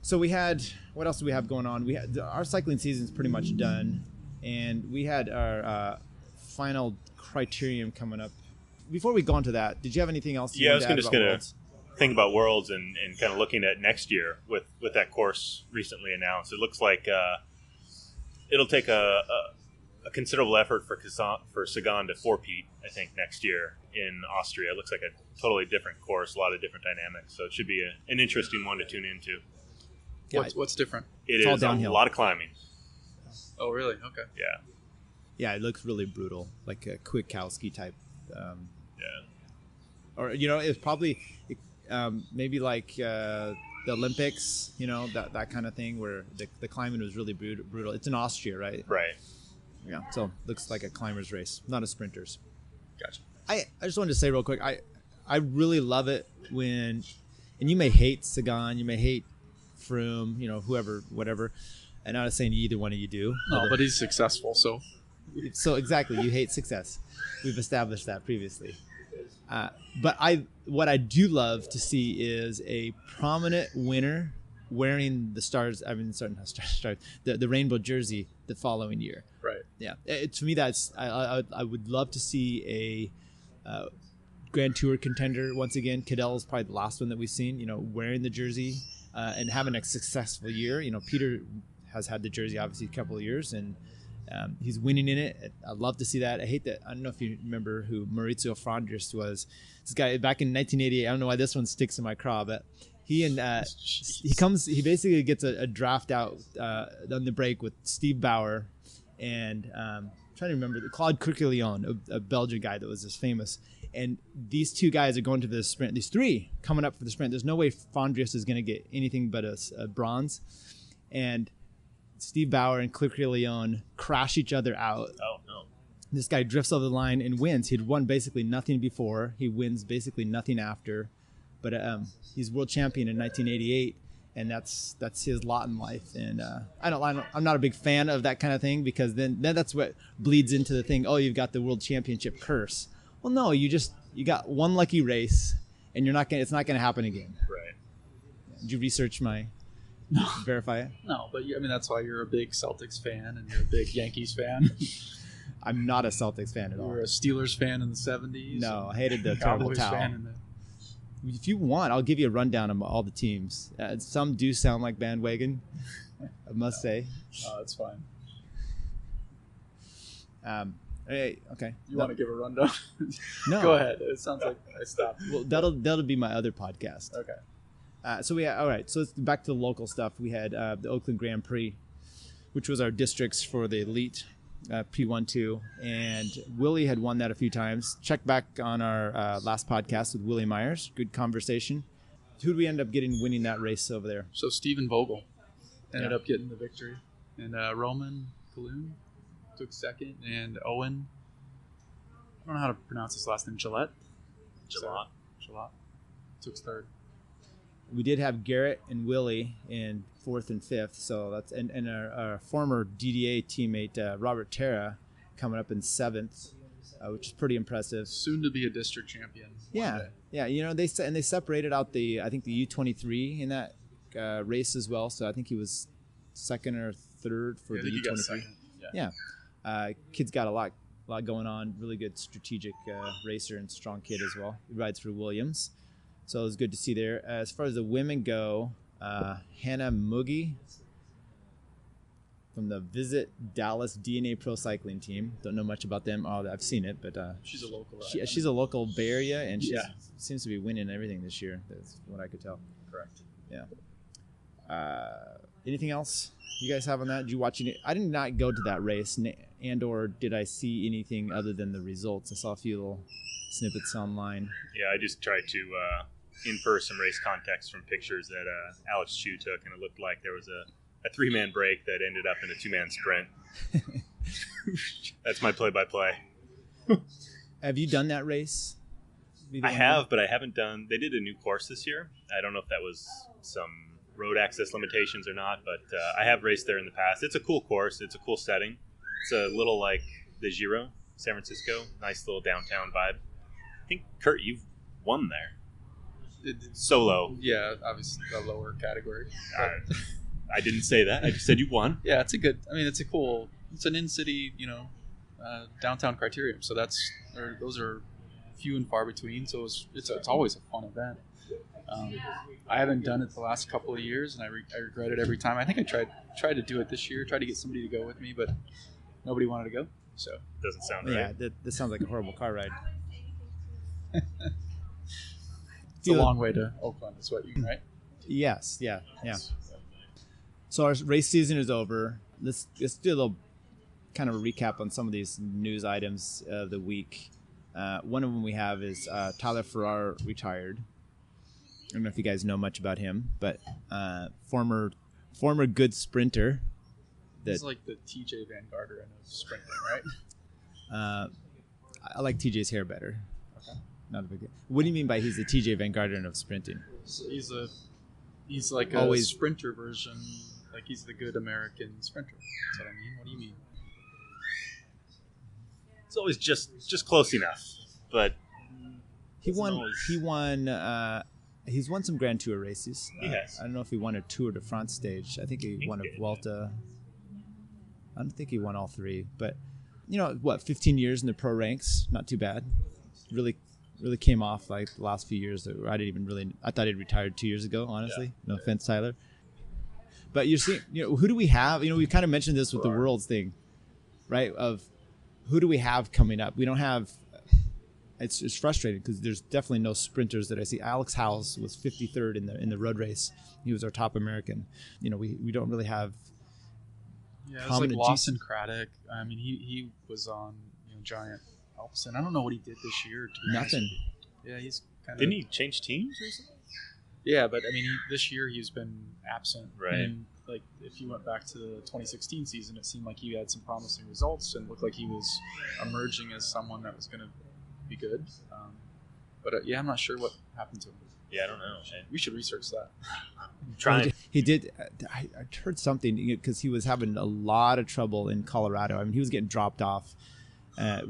[SPEAKER 1] So we had, what else do we have going on? We had our cycling season is pretty much done, and we had our final criterium coming up. Before we go into that, did you have anything else?
[SPEAKER 4] Yeah, I was just going to think about Worlds and kind of looking at next year with that course recently announced. It looks like it'll take a considerable effort for Sagan to four-peat, I think, next year in Austria. It looks like a totally different course, a lot of different dynamics. So it should be an interesting one to tune into.
[SPEAKER 1] Yeah,
[SPEAKER 3] What's different?
[SPEAKER 4] It's all downhill. A lot of climbing.
[SPEAKER 3] Oh, really? Okay.
[SPEAKER 4] Yeah.
[SPEAKER 1] Yeah, it looks really brutal, like a Kwiatkowski type.
[SPEAKER 4] Yeah.
[SPEAKER 1] Or, it's probably maybe like the Olympics, that kind of thing where the climbing was really brutal. It's in Austria, right?
[SPEAKER 4] Right.
[SPEAKER 1] Yeah, so looks like a climber's race, not a sprinter's.
[SPEAKER 3] Gotcha.
[SPEAKER 1] I just wanted to say real quick, I really love it when, and you may hate Sagan, you may hate Froome, whoever, whatever. I'm not saying either one of you do.
[SPEAKER 3] No, but he's successful, so.
[SPEAKER 1] So exactly, you hate success. We've established that previously. But what I do love to see is a prominent winner wearing the the rainbow jersey the following year.
[SPEAKER 3] Right.
[SPEAKER 1] Yeah. To me, that's I would love to see a Grand Tour contender once again. Cadell is probably the last one that we've seen. Wearing the jersey and having a successful year. Peter has had the jersey obviously a couple of years, and he's winning in it. I'd love to see that. I hate that. I don't know if you remember who Maurizio Fondriest was. This guy back in 1988. I don't know why this one sticks in my craw, but he basically gets a draft out on the break with Steve Bauer and I'm trying to remember Claude Courquillon, a Belgian guy that was just famous. And these two guys are going to the sprint. These three coming up for the sprint. There's no way Fondriest is going to get anything but a bronze. And Steve Bauer and Courquillon crash each other out.
[SPEAKER 4] Oh, no.
[SPEAKER 1] This guy drifts over the line and wins. He'd won basically nothing before. He wins basically nothing after. But he's world champion in 1988, and that's his lot in life. And I'm not a big fan of that kind of thing, because then that's what bleeds into the thing. Oh, you've got the world championship curse. Well, no, you got one lucky race, and it's not gonna happen again.
[SPEAKER 4] Right.
[SPEAKER 1] Did you research verify it?
[SPEAKER 3] No, but that's why you're a big Celtics fan and you're a big Yankees fan.
[SPEAKER 1] I'm not a Celtics fan at all.
[SPEAKER 3] You were a Steelers fan in the 70s.
[SPEAKER 1] No, I hated the terrible
[SPEAKER 3] Cowboys
[SPEAKER 1] towel.
[SPEAKER 3] fan
[SPEAKER 1] If you want, I'll give you a rundown of all the teams. Some do sound like bandwagon, I must say.
[SPEAKER 3] Oh, that's fine.
[SPEAKER 1] Okay.
[SPEAKER 3] You want to give a rundown?
[SPEAKER 1] No.
[SPEAKER 3] Go ahead. It sounds like I stopped.
[SPEAKER 1] Well, that'll be my other podcast.
[SPEAKER 3] Okay.
[SPEAKER 1] So all right. So let's back to the local stuff. We had the Oakland Grand Prix, which was our districts for the elite P1, 2, and Willie had won that a few times. Check back on our last podcast with Willie Myers. Good conversation. who did we end up winning that race over there?
[SPEAKER 3] So Stephen Vogel ended up getting the victory, and Roman Kaloon took second, and Owen, I don't know how to pronounce his last name, Gillette took third.
[SPEAKER 1] We did have Garrett and Willie in fourth and fifth, so that's and our former DDA teammate Robert Terra coming up in seventh, which is pretty impressive.
[SPEAKER 3] Soon to be a district champion.
[SPEAKER 1] Yeah. They separated out the U23 in that race as well, so I think he was second or third for the U23. Yeah. Kid's got a lot going on. Really good strategic racer and strong kid as well. He rides for Williams. So it was good to see there. As far as the women go, Hannah Moogie from the Visit Dallas DNA Pro Cycling Team. Don't know much about them. Oh, I've seen it, but
[SPEAKER 3] she's a local. Right?
[SPEAKER 1] She's a local Bay Area, and she seems to be winning everything this year. That's what I could tell.
[SPEAKER 3] Correct.
[SPEAKER 1] Yeah. Anything else you guys have on that? Did you watch it? I did not go to that race, and/or did I see anything other than the results? I saw a few little snippets online.
[SPEAKER 4] Yeah, I just tried to infer some race context from pictures that Alex Chu took, and it looked like there was a three-man break that ended up in a two-man sprint. That's my play-by-play.
[SPEAKER 1] Have you done that race?
[SPEAKER 4] I have, but I haven't done. They did a new course this year. I don't know if that was some road access limitations or not, but I have raced there in the past. It's a cool course. It's a cool setting. It's a little like the Giro, San Francisco. Nice little downtown vibe. I think, Curt, you've won there. Solo.
[SPEAKER 3] Yeah, obviously a lower category.
[SPEAKER 4] I didn't say that. I just said you won.
[SPEAKER 3] Yeah, it's an in-city, downtown criterium. So those are few and far between. So it's always a fun event. I haven't done it the last couple of years, and I regret it every time. I think I tried to do it this year, tried to get somebody to go with me, but nobody wanted to go. So
[SPEAKER 4] doesn't sound right.
[SPEAKER 1] Yeah, that sounds like a horrible car ride.
[SPEAKER 3] It's a long way to Oakland, is what you right?
[SPEAKER 1] Yes, yeah. So our race season is over. Let's do a little kind of a recap on some of these news items of the week. One of them we have is Tyler Farrar retired. I don't know if you guys know much about him, but former good sprinter.
[SPEAKER 3] He's like the TJ Van Garderen of sprinting, right?
[SPEAKER 1] I like TJ's hair better.
[SPEAKER 3] Okay.
[SPEAKER 1] Not a big deal. What do you mean by he's the TJ Van Garderen of sprinting?
[SPEAKER 3] So he's like a sprinter version. Like he's the good American sprinter. That's what I mean. What do you mean?
[SPEAKER 4] It's always just close enough, but
[SPEAKER 1] he's won some Grand Tour races.
[SPEAKER 4] He has.
[SPEAKER 1] I don't know if he won a Tour de France stage. I think he won a Vuelta. I don't think he won all three, but 15 years in the pro ranks, not too bad. Really came off like the last few years. I thought he'd retired 2 years ago, honestly. Yeah. No offense, Tyler. But you're seeing, who do we have? We kind of mentioned this with the Worlds thing, right? Of who do we have coming up? We don't have. It's frustrating because there's definitely no sprinters that I see. Alex Howes was 53rd in the road race. He was our top American. We don't really have.
[SPEAKER 3] Yeah, it's like Lawson Craddock. I mean, he was on Giant Alpecin. I don't know what he did this year.
[SPEAKER 1] Nothing.
[SPEAKER 3] Yeah, he's kind of.
[SPEAKER 4] Didn't he change teams recently?
[SPEAKER 3] Yeah, but I mean, this year he's been absent.
[SPEAKER 4] Right.
[SPEAKER 3] And like, if you went back to the 2016 season, it seemed like he had some promising results and looked like he was emerging as someone that was going to be good. But I'm not sure what happened to him.
[SPEAKER 4] Yeah, I don't know.
[SPEAKER 3] We should research that.
[SPEAKER 4] Trying.
[SPEAKER 1] He did. I heard something because he was having a lot of trouble in Colorado. I mean, he was getting dropped off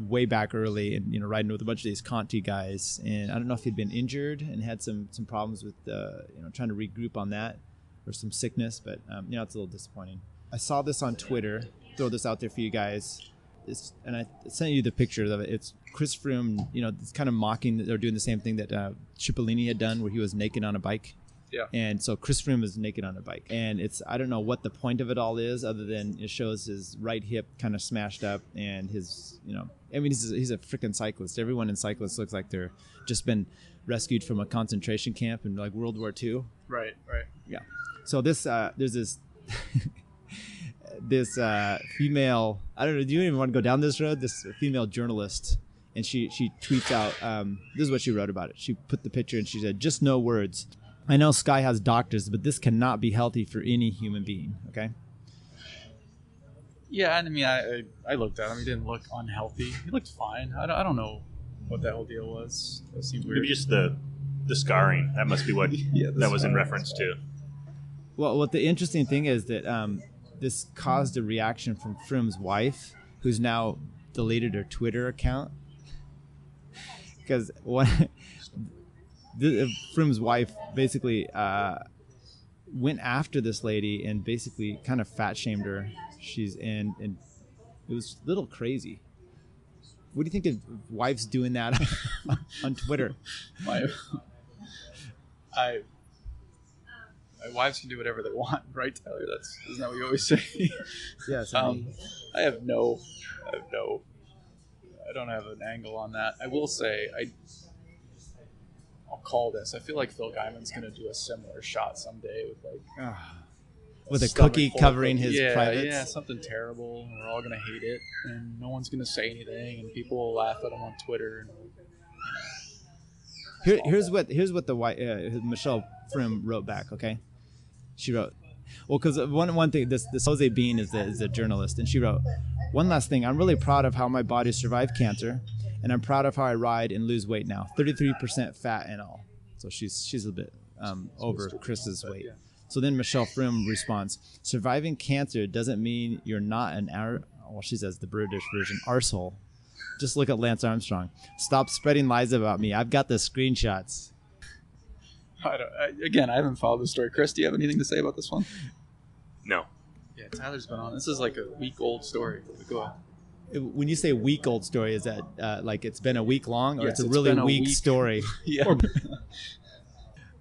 [SPEAKER 1] way back early, and riding with a bunch of these Conti guys. And I don't know if he'd been injured and had some problems with trying to regroup on that, or some sickness. But it's a little disappointing. I saw this on Twitter. Throw this out there for you guys. And I sent you the picture of it. It's Chris Froome. It's kind of mocking that they're doing the same thing that Cipollini had done, where he was naked on a bike.
[SPEAKER 3] Yeah.
[SPEAKER 1] And so Chris Froome is naked on a bike, and I don't know what the point of it all is, other than it shows his right hip kind of smashed up, and his he's a freaking cyclist. Everyone in cyclists looks like they're just been rescued from a concentration camp in like World War II.
[SPEAKER 3] Right.
[SPEAKER 1] Yeah. So there's this. This female, I don't know, do you even want to go down this road? This female journalist, and she tweets out, this is what she wrote about it. She put the picture and she said, "Just no words. I know Sky has doctors, but this cannot be healthy for any human being. Okay.
[SPEAKER 3] Yeah, and I mean, I looked at him. He didn't look unhealthy. He looked fine. I don't know what that whole deal was. That seemed weird.
[SPEAKER 4] Maybe just the scarring. That must be what that was in reference to.
[SPEAKER 1] Well, what the interesting thing is that this caused a reaction from Froome's wife, who's now deleted her Twitter account. Because Froome's wife basically went after this lady and basically kind of fat shamed her. And it was a little crazy. What do you think of wives doing that on Twitter?
[SPEAKER 3] My wives can do whatever they want, right, Tyler? Isn't that what you always say?
[SPEAKER 1] Yes.
[SPEAKER 3] I don't have an angle on that. I will say I'll call this. I feel like Phil Guyman's going to do a similar shot someday with
[SPEAKER 1] a cookie covering his privates.
[SPEAKER 3] Yeah, something terrible. We're all going to hate it, and no one's going to say anything, and people will laugh at him on Twitter. And,
[SPEAKER 1] here's what the Michelle Froome wrote back. Okay, she wrote, well, because one thing, this Jose Bean is a journalist, and she wrote, one last thing, I'm really proud of how my body survived cancer, and I'm proud of how I ride and lose weight now, 33% fat and all. So she's a bit over Chris's weight. Yeah. So then Michelle Froome responds, surviving cancer doesn't mean you're not she says the British version, arsehole. Just look at Lance Armstrong. Stop spreading lies about me. I've got the screenshots.
[SPEAKER 3] I haven't followed the story. Chris, do you have anything to say about this one?
[SPEAKER 4] No.
[SPEAKER 3] Yeah, Tyler's been on. This is like a week-old story. Go ahead.
[SPEAKER 1] When you say week-old story, is that like it's been a week long, or
[SPEAKER 3] yes,
[SPEAKER 1] it's a really weak story?
[SPEAKER 3] Yeah.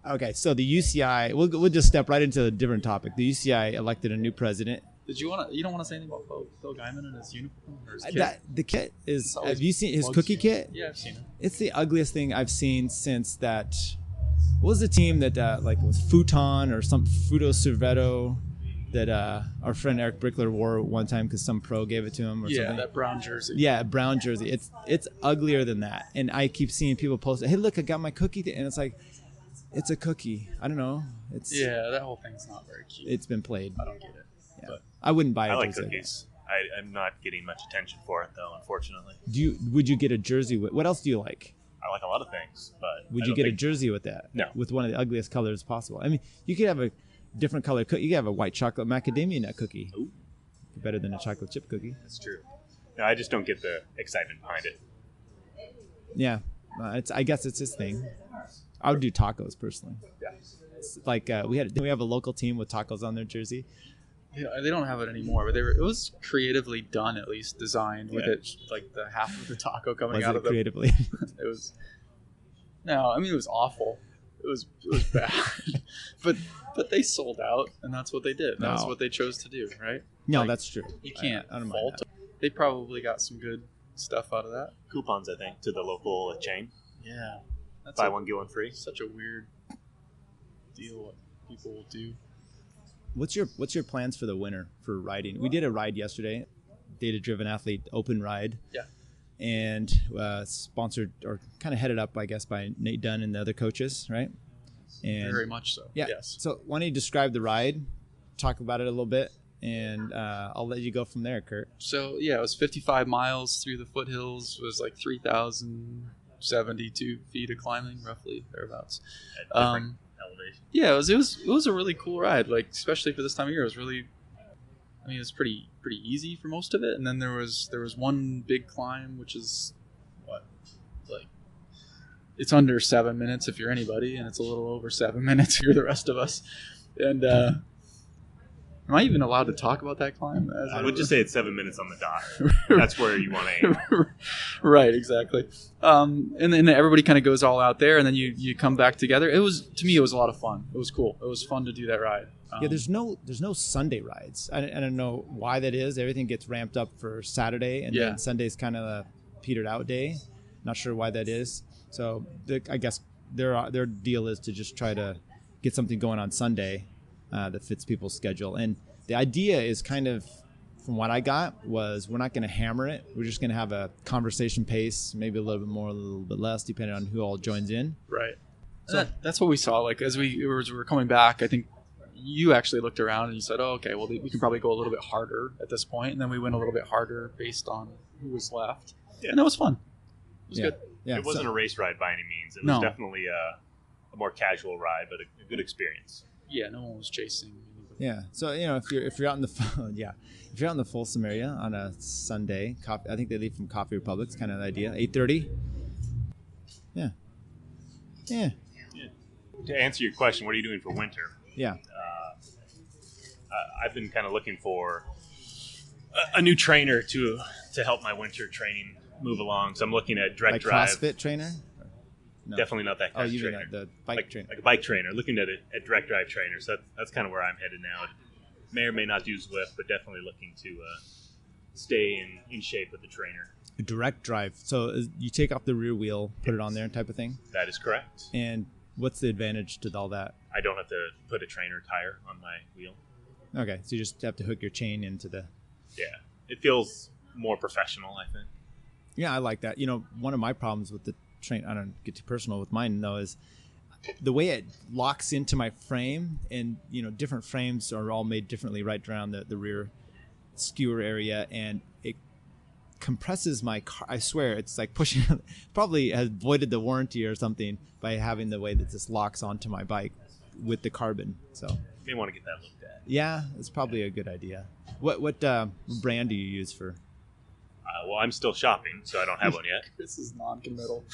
[SPEAKER 1] Okay, so the UCI, we'll just step right into a different topic. The UCI elected a new president.
[SPEAKER 3] You don't want to say anything about Phil Guyman and his uniform or his kit?
[SPEAKER 1] The kit is. Have you seen his cookie kit?
[SPEAKER 3] Yeah, I've seen it.
[SPEAKER 1] It's the ugliest thing I've seen since that. What was the team that like was Futon or some Futo Cerveto that our friend Eric Brickler wore one time because some pro gave it to him or something?
[SPEAKER 3] Yeah, that brown jersey.
[SPEAKER 1] Yeah, brown jersey. It's uglier than that, and I keep seeing people post, "Hey, look, I got my cookie," and it's like. It's a cookie. I don't know.
[SPEAKER 3] That whole thing's not very cute.
[SPEAKER 1] It's been played.
[SPEAKER 3] I don't get it.
[SPEAKER 1] Yeah. But I wouldn't buy it.
[SPEAKER 4] I like cookies. I'm not getting much attention for it though, unfortunately.
[SPEAKER 1] Would you get a jersey with? What else do you like?
[SPEAKER 4] I like a lot of things, but
[SPEAKER 1] would you get a jersey with that?
[SPEAKER 4] No.
[SPEAKER 1] With one of the ugliest colors possible. I mean, you could have a different color cookie. You could have a white chocolate macadamia nut cookie.
[SPEAKER 4] Ooh.
[SPEAKER 1] Better than a chocolate chip cookie.
[SPEAKER 4] That's true. No, I just don't get the excitement behind it.
[SPEAKER 1] Yeah, I guess it's his thing. I would do tacos personally.
[SPEAKER 3] Yeah.
[SPEAKER 1] It's like we have a local team with tacos on their jersey.
[SPEAKER 3] Yeah, they don't have it anymore, but it was creatively done, at least designed with it, like the half of the taco coming out of it.
[SPEAKER 1] Creatively?
[SPEAKER 3] It was. No, I mean it was awful. It was bad, but they sold out, and that's what they did. That's what they chose to do, right?
[SPEAKER 1] No,
[SPEAKER 3] like,
[SPEAKER 1] that's true.
[SPEAKER 3] You can't fault them. They probably got some good stuff out of that.
[SPEAKER 4] Coupons, I think, to the local chain.
[SPEAKER 3] Yeah.
[SPEAKER 4] Buy one, get one free.
[SPEAKER 3] Such a weird deal what people will do.
[SPEAKER 1] What's your plans for the winter for riding? We did a ride yesterday, Data Driven Athlete Open ride.
[SPEAKER 3] Yeah.
[SPEAKER 1] And sponsored or kind of headed up, I guess, by Nate Dunn and the other coaches, right? And
[SPEAKER 3] very much so.
[SPEAKER 1] Yeah.
[SPEAKER 3] Yes.
[SPEAKER 1] So why don't you describe the ride, talk about it a little bit, and I'll let you go from there, Curt.
[SPEAKER 3] So yeah, it was 55 miles through the foothills. It was like 3,072 feet of climbing, roughly thereabouts.
[SPEAKER 4] Elevation.
[SPEAKER 3] Yeah, it was a really cool ride. Like especially for this time of year, it was really. I mean, it was pretty easy for most of it, and then there was one big climb, which is it's under 7 minutes if you're anybody, and it's a little over 7 minutes if you're the rest of us. And am I even allowed to talk about that climb?
[SPEAKER 4] I would just say it's 7 minutes on the dot. That's where you want to aim.
[SPEAKER 3] Right, exactly. And then everybody kind of goes all out there, and then you come back together. To me, it was a lot of fun. It was cool. It was fun to do that ride.
[SPEAKER 1] Yeah, there's no Sunday rides. I don't know why that is. Everything gets ramped up for Saturday, and then Sunday's kind of a petered out day. Not sure why that is. So I guess their deal is to just try to get something going on Sunday that fits people's schedule. And the idea is kind of, from what I got, was we're not going to hammer it. We're just going to have a conversation pace, maybe a little bit more, a little bit less, depending on who all joins in.
[SPEAKER 3] Right.
[SPEAKER 1] So
[SPEAKER 3] that's what we saw. Like as we were coming back, I think you actually looked around and you said, "Oh, okay. Well, we can probably go a little bit harder at this point." And then we went a little bit harder based on who was left, and that was fun. It was good.
[SPEAKER 1] Yeah,
[SPEAKER 4] it wasn't a race ride by any means. It was definitely a more casual ride, but a good experience.
[SPEAKER 3] Yeah, no one was chasing.
[SPEAKER 1] Yeah, so if you're out in the if you're out in the Folsom area on a Sunday, I think they leave from Coffee Republic. It's kind of the idea. 8:30. Yeah.
[SPEAKER 4] To answer your question, what are you doing for winter?
[SPEAKER 1] Yeah.
[SPEAKER 4] I've been kind of looking for a new trainer to help my winter training move along. So I'm looking at direct drive.
[SPEAKER 1] CrossFit trainer? No.
[SPEAKER 4] Definitely not that kind of trainer.
[SPEAKER 1] Mean the bike trainer.
[SPEAKER 4] Like a bike trainer. Looking at a direct drive trainer. So that's kind of where I'm headed now. May or may not do Zwift, but definitely looking to stay in shape with the trainer.
[SPEAKER 1] A direct drive. So you take off the rear wheel, put it on there type of thing?
[SPEAKER 4] That is correct.
[SPEAKER 1] And what's the advantage to all that?
[SPEAKER 4] I don't have to put a trainer tire on my wheel.
[SPEAKER 1] Okay, so you just have to hook your chain into the...
[SPEAKER 4] Yeah, it feels more professional, I think.
[SPEAKER 1] Yeah, I like that. One of my problems with the train, I don't get too personal with mine though, is the way it locks into my frame, and different frames are all made differently right around the rear skewer area, and it compresses my car. I swear it's like pushing, probably has voided the warranty or something by having the way that this locks onto my bike with the carbon. So
[SPEAKER 4] you may want to get that looked at.
[SPEAKER 1] Yeah, it's probably a good idea. What brand do you use for?
[SPEAKER 4] Well, I'm still shopping, so I don't have one yet.
[SPEAKER 3] This is non-committal.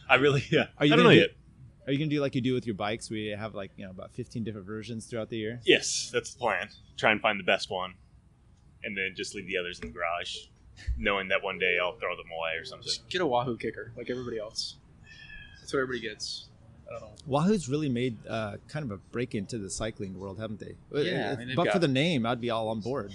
[SPEAKER 4] I really, yeah.
[SPEAKER 1] I
[SPEAKER 4] don't know yet.
[SPEAKER 1] Are you going to do like you do with your bikes, where you have about 15 different versions throughout the year?
[SPEAKER 4] Yes, that's the plan. Try and find the best one, and then just leave the others in the garage, knowing that one day I'll throw them away or something.
[SPEAKER 3] Just get a Wahoo kicker like everybody else. That's what everybody gets. I don't know.
[SPEAKER 1] Wahoo's really made kind of a break into the cycling world, haven't they?
[SPEAKER 3] Yeah.
[SPEAKER 1] But for the name, I'd be all on board.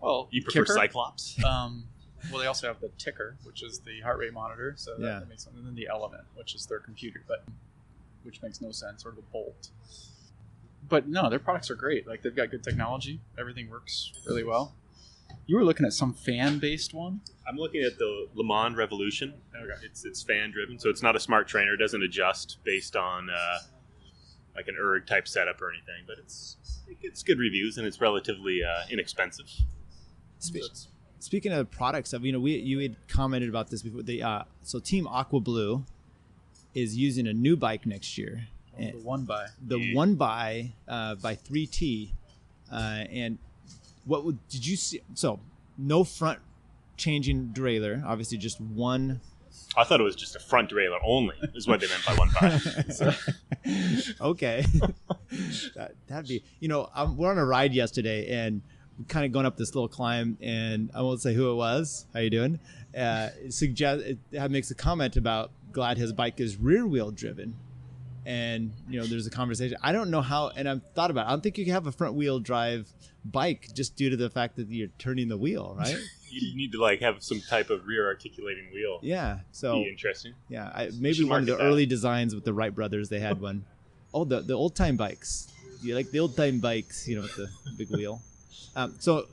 [SPEAKER 3] Well,
[SPEAKER 4] you prefer
[SPEAKER 3] kicker?
[SPEAKER 4] Cyclops?
[SPEAKER 3] Well, they also have the ticker, which is the heart rate monitor. So that makes sense. And then the element, which is their computer, but which makes no sense, or the bolt. But no, their products are great. Like they've got good technology. Everything works really well. You were looking at some fan-based one?
[SPEAKER 4] I'm looking at the Le Mans Revolution. Okay. It's fan-driven, so it's not a smart trainer. It doesn't adjust based on like an erg type setup or anything. But it's good reviews, and it's relatively inexpensive.
[SPEAKER 1] Speaking of products, you had commented about this before. So Team Aqua Blue is using a new bike next year.
[SPEAKER 3] The One By.
[SPEAKER 1] The One By 3T, and did you see? So no front changing derailleur, obviously just one.
[SPEAKER 4] I thought it was just a front derailleur only is what they meant by One By. So.
[SPEAKER 1] Okay. That'd be, we're on a ride yesterday and kind of going up this little climb, and I won't say who it was. How you doing? It makes a comment about glad his bike is rear wheel driven. And, there's a conversation. I don't know how, and I've thought about it. I don't think you can have a front wheel drive bike just due to the fact that you're turning the wheel, right?
[SPEAKER 4] You need to have some type of rear articulating wheel.
[SPEAKER 1] Yeah. So
[SPEAKER 4] be interesting.
[SPEAKER 1] Yeah. Maybe one of the early designs with the Wright brothers, they had one. Oh, the old time bikes. You like the old time bikes, with the big wheel. So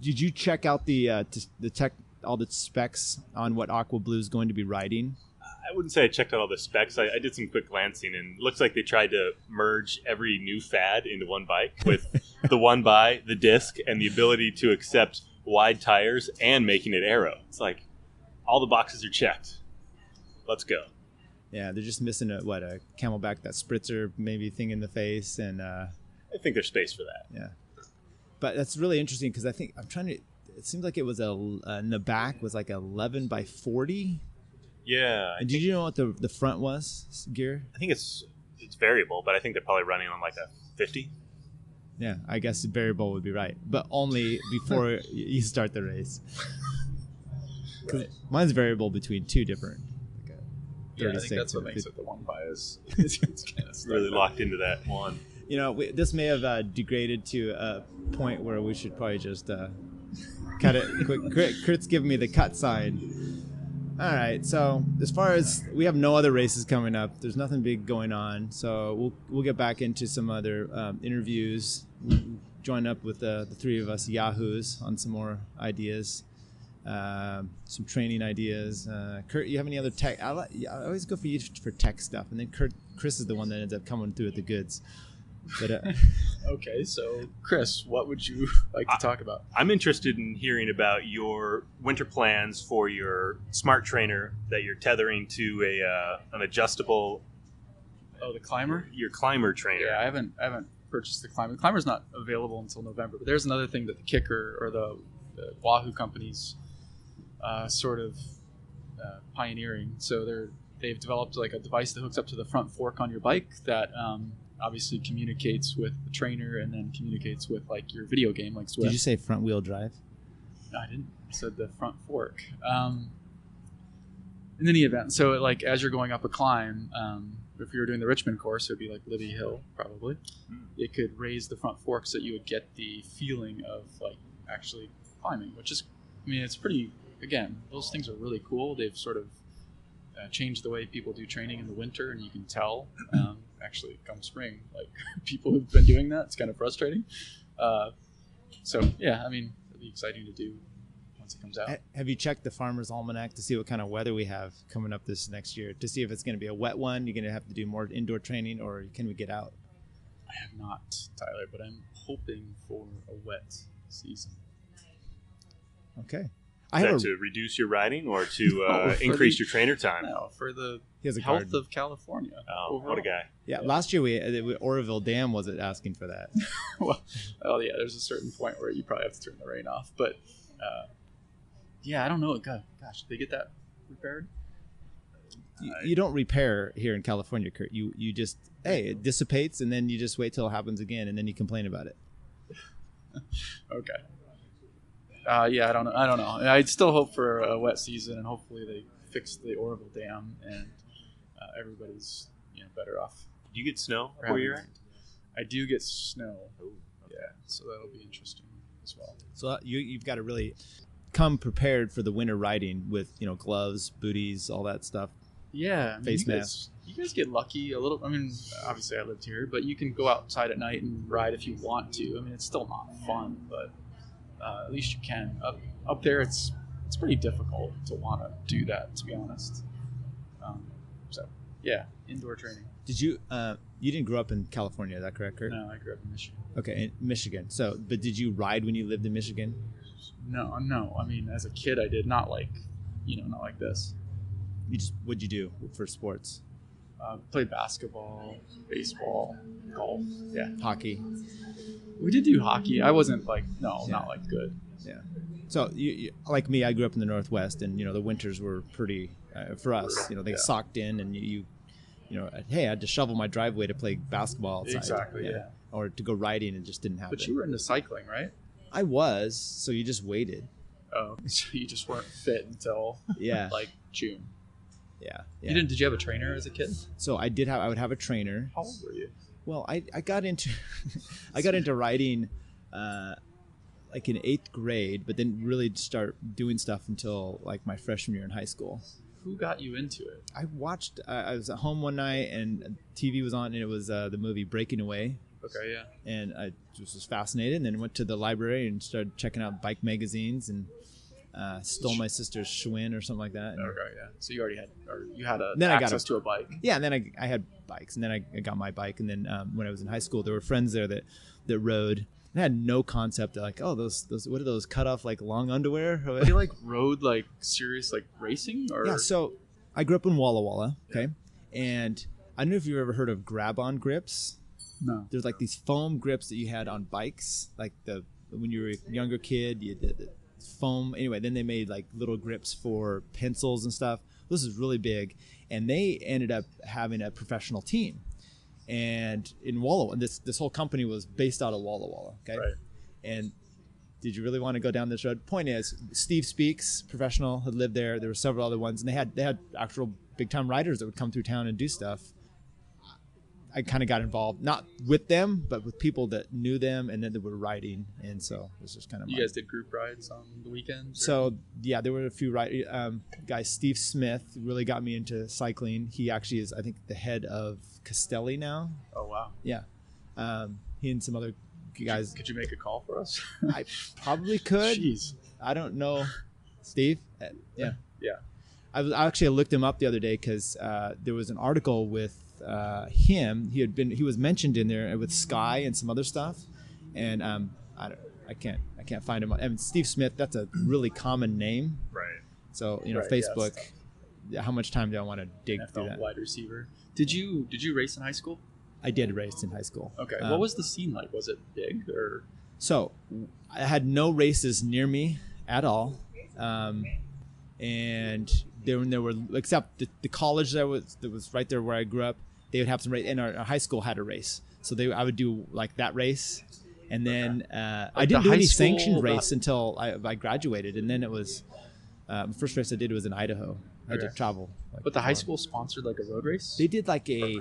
[SPEAKER 1] did you check out the tech, all the specs on what Aqua Blue is going to be riding?
[SPEAKER 4] I wouldn't say I checked out all the specs. I did some quick glancing, and it looks like they tried to merge every new fad into one bike with the One By, the disc, and the ability to accept wide tires and making it aero. It's like all the boxes are checked. Let's go.
[SPEAKER 1] Yeah, they're just missing a Camelback, that spritzer maybe thing in the face, and I
[SPEAKER 4] think there's space for that.
[SPEAKER 1] Yeah, but that's really interesting because I think it seems like it was in the back was like 11 by 40.
[SPEAKER 4] Yeah.
[SPEAKER 1] And did you know what the front was gear?
[SPEAKER 4] I think it's variable, but I think they're probably running on like a 50.
[SPEAKER 1] Yeah, I guess variable would be right, but only before you start the race. Right. Mine's variable between two different.
[SPEAKER 3] I think that's what makes it the One By is it's kind of
[SPEAKER 4] really locked into that one.
[SPEAKER 1] This may have degraded to a point where we should probably just cut it quick. Kurt's giving me the cut sign. All right, so as far as we have no other races coming up, there's nothing big going on. So we'll get back into some other interviews. We'll join up with the three of us Yahoos on some more ideas. some training ideas. Curt, you have any other tech? I always go for you for tech stuff, and then Chris is the one that ends up coming through with the goods. But
[SPEAKER 3] okay, so Chris, what would you like to talk about?
[SPEAKER 4] I'm interested in hearing about your winter plans for your smart trainer that you're tethering to an adjustable.
[SPEAKER 3] Oh, the climber?
[SPEAKER 4] Your climber trainer.
[SPEAKER 3] Yeah, I haven't purchased the climber. The climber's not available until November. But there's another thing that the Kicker or the Wahoo companies sort of pioneering. So they've developed like a device that hooks up to the front fork on your bike that obviously communicates with the trainer and then communicates with like your video game like Swift.
[SPEAKER 1] Did you say front wheel drive?
[SPEAKER 3] No, I didn't. I said the front fork. In any event, so like as you're going up a climb, if you were doing the Richmond course, it would be like Libby Hill probably. It could raise the front fork so you would get the feeling of like actually climbing, which is, I mean, it's pretty. Again, those things are really cool. They've sort of changed the way people do training in the winter, and you can tell. Actually, come spring, like people who've been doing that, it's kind of frustrating. So yeah, I mean, it'll be exciting to do once it comes out.
[SPEAKER 1] Have you checked the Farmer's Almanac to see what kind of weather we have coming up this next year? To see if it's going to be a wet one, you're going to have to do more indoor training, or can we get out?
[SPEAKER 3] I have not, Tyler, but I'm hoping for a wet season.
[SPEAKER 1] Okay.
[SPEAKER 4] Is that to reduce your riding or to increase your trainer time?
[SPEAKER 3] No, for the
[SPEAKER 1] health
[SPEAKER 3] garden of California.
[SPEAKER 4] Oh, overall. What a guy.
[SPEAKER 1] Yeah, last year Oroville Dam wasn't asking for that.
[SPEAKER 3] well, yeah, there's a certain point where you probably have to turn the rain off. But, yeah, I don't know. Gosh, did they get that repaired?
[SPEAKER 1] You don't repair here in California, Curt. You just, it dissipates, and then you just wait till it happens again, and then you complain about it.
[SPEAKER 3] Okay. Yeah, I don't know. I'd still hope for a wet season, and hopefully they fix the Oroville Dam, and everybody's better off.
[SPEAKER 4] Do you get snow where you're at?
[SPEAKER 3] I do get snow.
[SPEAKER 4] Oh, okay.
[SPEAKER 3] Yeah, so that'll be interesting as well.
[SPEAKER 1] So you've got to really come prepared for the winter riding with gloves, booties, all that stuff.
[SPEAKER 3] Yeah,
[SPEAKER 1] face masks.
[SPEAKER 3] You guys get lucky a little. I mean, obviously I lived here, but you can go outside at night and ride if you want to. I mean, it's still not fun, but at least you can. Up there, it's pretty difficult to want to do that, to be honest. So yeah, indoor training.
[SPEAKER 1] Did you you didn't grow up in California, is that correct, Curt?
[SPEAKER 3] No, I grew up in Michigan.
[SPEAKER 1] Okay, in Michigan. So, but did you ride when you lived in Michigan?
[SPEAKER 3] No. I mean, as a kid, I did. Not like this.
[SPEAKER 1] What'd you do for sports?
[SPEAKER 3] Played basketball, baseball, golf. Yeah,
[SPEAKER 1] hockey.
[SPEAKER 3] We did do hockey. I wasn't not like good.
[SPEAKER 1] Yeah. So you like me, I grew up in the Northwest, and the winters were pretty for us. They socked in, and hey, I had to shovel my driveway to play basketball outside.
[SPEAKER 3] Exactly. Yeah.
[SPEAKER 1] Or to go riding, it just didn't happen.
[SPEAKER 3] But you were into cycling, right?
[SPEAKER 1] I was. So you just waited.
[SPEAKER 3] Oh, so you just weren't fit until like June.
[SPEAKER 1] Yeah.
[SPEAKER 3] Did you have a trainer as a kid?
[SPEAKER 1] So I would have a trainer.
[SPEAKER 3] How old were you?
[SPEAKER 1] Well, I got into riding like in 8th grade, but didn't really start doing stuff until like my freshman year in high school.
[SPEAKER 3] Who got you into it?
[SPEAKER 1] I watched. I was at home one night and TV was on, and it was the movie Breaking Away.
[SPEAKER 3] Okay, yeah.
[SPEAKER 1] And I just was fascinated, and then went to the library and started checking out bike magazines, and stole my sister's Schwinn or something like that. And
[SPEAKER 3] okay, yeah. So you already had access to a bike.
[SPEAKER 1] Yeah, and then I had bikes, and then I got my bike, and then when I was in high school, there were friends there that rode. And I had no concept of like, those what are those cut off like long underwear?
[SPEAKER 3] They like rode like serious like racing or
[SPEAKER 1] yeah. So I grew up in Walla Walla, okay, and I don't know if you've ever heard of grab-on grips.
[SPEAKER 3] No.
[SPEAKER 1] There's like these foam grips that you had on bikes, like when you were a younger kid, you did the foam. Anyway, then they made like little grips for pencils and stuff. This is really big, and they ended up having a professional team. And in Walla Walla, this whole company was based out of Walla Walla, okay?
[SPEAKER 3] Right.
[SPEAKER 1] And did you really want to go down this road? Point is, Steve Speaks, professional, had lived there. There were several other ones, and they had actual big-time riders that would come through town and do stuff. I kind of got involved, not with them, but with people that knew them and then they were riding, and so it was just kind of.
[SPEAKER 3] You guys did group rides on the weekends?
[SPEAKER 1] So yeah, there were a few guys. Steve Smith really got me into cycling. He actually is, I think, the head of Castelli now.
[SPEAKER 3] Oh wow!
[SPEAKER 1] Yeah, he and some other guys.
[SPEAKER 3] Could you make a call for us?
[SPEAKER 1] I probably could.
[SPEAKER 3] Jeez,
[SPEAKER 1] I don't know. Steve? Yeah.
[SPEAKER 3] Yeah.
[SPEAKER 1] I actually looked him up the other day because there was an article with him. He was mentioned in there with Sky and some other stuff, and I can't find him. And Steve Smith, that's a really common name.
[SPEAKER 4] Right.
[SPEAKER 1] So
[SPEAKER 3] Right,
[SPEAKER 1] Facebook.
[SPEAKER 3] yes.
[SPEAKER 1] How much time do I want to dig
[SPEAKER 3] NFL
[SPEAKER 1] through that?
[SPEAKER 3] wide receiver. Did you race in high school?
[SPEAKER 1] I did race in high school.
[SPEAKER 3] Okay. What was the scene like? Was it big or?
[SPEAKER 1] So I had no races near me at all, and there were except the college that was right there where I grew up. They would have some race, and our high school had a race, so I would do like that race, and then I didn't do any sanctioned race until I graduated, and then it was the first race I did was in Idaho. I had to travel.
[SPEAKER 3] But the high school sponsored like a road race?
[SPEAKER 1] They did like a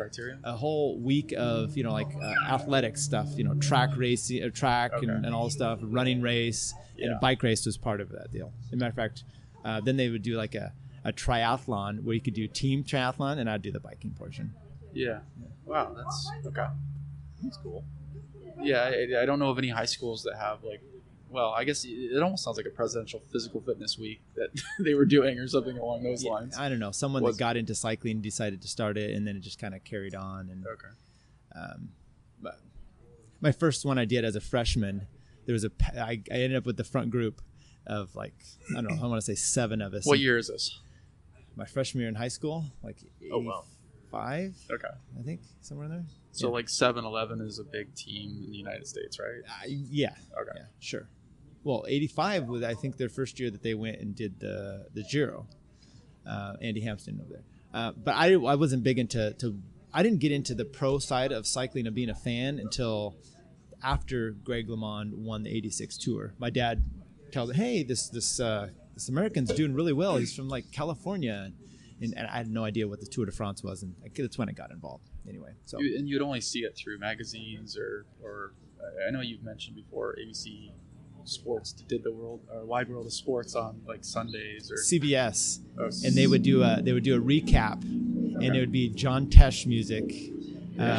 [SPEAKER 1] whole week of, athletic stuff, track racing, and all the stuff, running race, and a bike race was part of that deal. As a matter of fact, then they would do like a triathlon where you could do team triathlon, and I'd do the biking portion.
[SPEAKER 3] Yeah. Wow, that's okay.
[SPEAKER 4] That's cool.
[SPEAKER 3] Yeah, I don't know of any high schools that have like, well, I guess it almost sounds like a presidential physical fitness week that they were doing or something along those lines.
[SPEAKER 1] I don't know. Someone that got into cycling decided to start it, and then it just kind of carried on. And but my first one I did as a freshman, there was I ended up with the front group of like, I don't know, I want to say 7 of us.
[SPEAKER 3] What year is this?
[SPEAKER 1] My freshman year in high school, like 85,
[SPEAKER 3] Okay.
[SPEAKER 1] I think, somewhere in there.
[SPEAKER 3] So like 7-Eleven is a big team in the United States, right?
[SPEAKER 1] Yeah.
[SPEAKER 3] Okay.
[SPEAKER 1] Yeah, sure. Well, 85 was, I think, their first year that they went and did the Giro. Andy Hampton over there. But I wasn't big into I didn't get into the pro side of cycling, of being a fan, until after Greg LeMond won the 86 Tour. My dad tells me, hey, this American's doing really well. He's from like California. And I had no idea what the Tour de France was, and that's when I got involved. Anyway, so
[SPEAKER 3] and you'd only see it through magazines or I know you've mentioned before ABC Sports did the Wide World of Sports on like Sundays or
[SPEAKER 1] CBS, and they would do a recap, and it would be John Tesh music,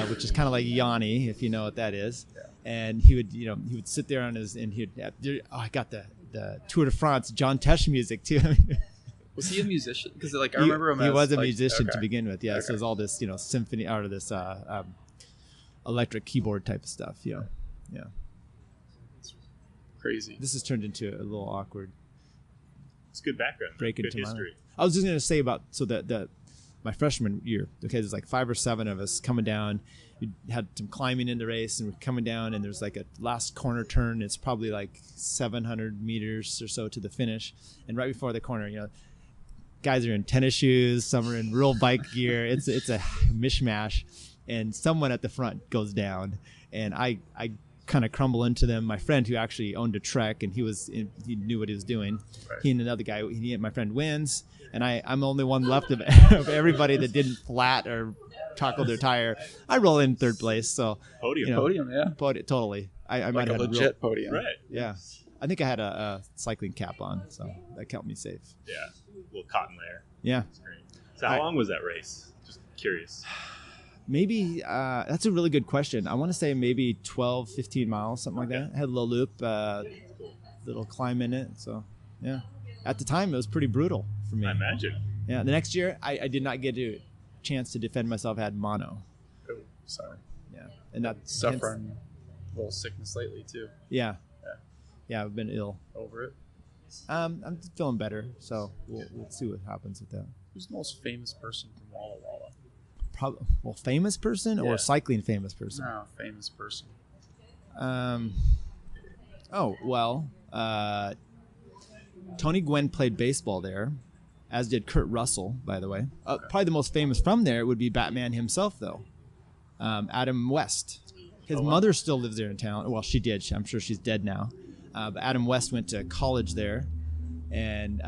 [SPEAKER 1] which is kind of like Yanni, if you know what that is.
[SPEAKER 3] Yeah.
[SPEAKER 1] And he would sit there on his, and I got the Tour de France John Tesh music too.
[SPEAKER 3] Was he a musician? Because like I remember him.
[SPEAKER 1] He was a
[SPEAKER 3] like,
[SPEAKER 1] musician to begin with. Yeah, so it was all this symphony out of this electric keyboard type of stuff. Yeah.
[SPEAKER 3] Crazy.
[SPEAKER 1] This has turned into a little awkward.
[SPEAKER 4] It's good background.
[SPEAKER 1] Break
[SPEAKER 4] good
[SPEAKER 1] into
[SPEAKER 4] history.
[SPEAKER 1] I was just going to say about my freshman year. Okay, there's like 5 or 7 of us coming down. We had some climbing in the race, and we're coming down, and there's like a last corner turn. It's probably like 700 meters or so to the finish, and right before the corner, guys are in tennis shoes, some are in real bike gear. It's a mishmash, and someone at the front goes down, and I kind of crumble into them. My friend, who actually owned a Trek, and he knew what he was doing. Right. He and another guy, my friend wins, and I'm the only one left of everybody that didn't flat or tackle their tire. I roll in 3rd place, so
[SPEAKER 3] podium, yeah,
[SPEAKER 1] totally. I might have
[SPEAKER 3] a legit podium,
[SPEAKER 4] right?
[SPEAKER 1] Yeah, I think I had a cycling cap on, so that kept me safe.
[SPEAKER 4] Yeah, a little cotton layer.
[SPEAKER 1] Yeah.
[SPEAKER 4] That's great. So how long was that race? Just curious.
[SPEAKER 1] Maybe that's a really good question. I want to say maybe 12, 15 miles, something like that. Had a little loop, little climb in it. So, yeah. At the time, it was pretty brutal for me.
[SPEAKER 4] I imagine.
[SPEAKER 1] Yeah. The next year, I did not get a chance to defend myself. I had mono.
[SPEAKER 3] Oh, sorry.
[SPEAKER 1] Yeah. And that
[SPEAKER 3] suffering a little sickness lately, too.
[SPEAKER 1] Yeah. Yeah, I've been ill.
[SPEAKER 3] Over it?
[SPEAKER 1] I'm feeling better, so we'll see what happens with that.
[SPEAKER 3] Who's the most famous person from Walla Walla?
[SPEAKER 1] Famous person or cycling famous person?
[SPEAKER 3] No, famous person.
[SPEAKER 1] Tony Gwynn played baseball there, as did Curt Russell, by the way. Probably the most famous from there would be Batman himself, though. Adam West. His mother still lives there in town. Well, she did. I'm sure she's dead now. But Adam West went to college there. And,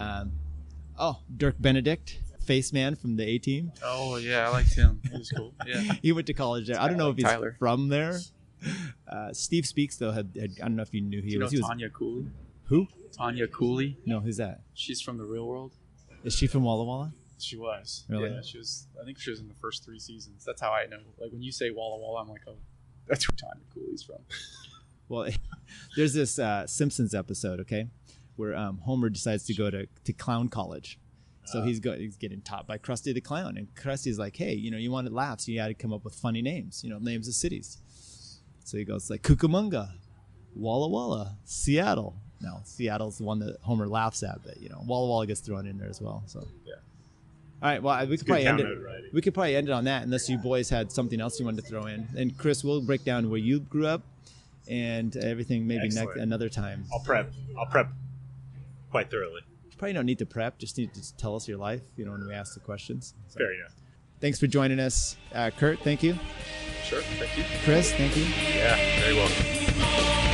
[SPEAKER 1] Dirk Benedict. Face man from the A-Team.
[SPEAKER 3] Oh, yeah, I liked him. He was cool. Yeah.
[SPEAKER 1] He went to college there. I don't know if he's
[SPEAKER 3] Tyler.
[SPEAKER 1] From there. Steve Speaks, though, had I don't know if you knew he was.
[SPEAKER 3] Tanya Cooley?
[SPEAKER 1] Who?
[SPEAKER 3] Tanya Cooley.
[SPEAKER 1] No, who's that?
[SPEAKER 3] She's from the real world.
[SPEAKER 1] Is she from Walla Walla?
[SPEAKER 3] She was.
[SPEAKER 1] Really?
[SPEAKER 3] Yeah, she was. I think she was in the first 3 seasons. That's how I know. Like, when you say Walla Walla, I'm like, oh, that's where Tanya Cooley's from.
[SPEAKER 1] Well, there's this Simpsons episode, okay, where Homer decides to go to clown college. So he's getting taught by Krusty the Clown, and Krusty's like, hey, you wanted laughs, you had to come up with funny names, names of cities. So he goes like Cucamonga, Walla Walla, Seattle. Now Seattle's the one that Homer laughs at, but Walla Walla gets thrown in there as well. So yeah. All right, well, we could probably end it. We could probably end it on that, unless you boys had something else you wanted to throw in. And Chris, we'll break down where you grew up and everything maybe another time.
[SPEAKER 4] I'll prep quite thoroughly.
[SPEAKER 1] You probably don't need to prep; just need to tell us your life, when we ask the questions. So,
[SPEAKER 4] fair enough.
[SPEAKER 1] Thanks for joining us, Curt. Thank you.
[SPEAKER 3] Sure, thank you.
[SPEAKER 1] Chris, thank you.
[SPEAKER 4] Yeah, very welcome.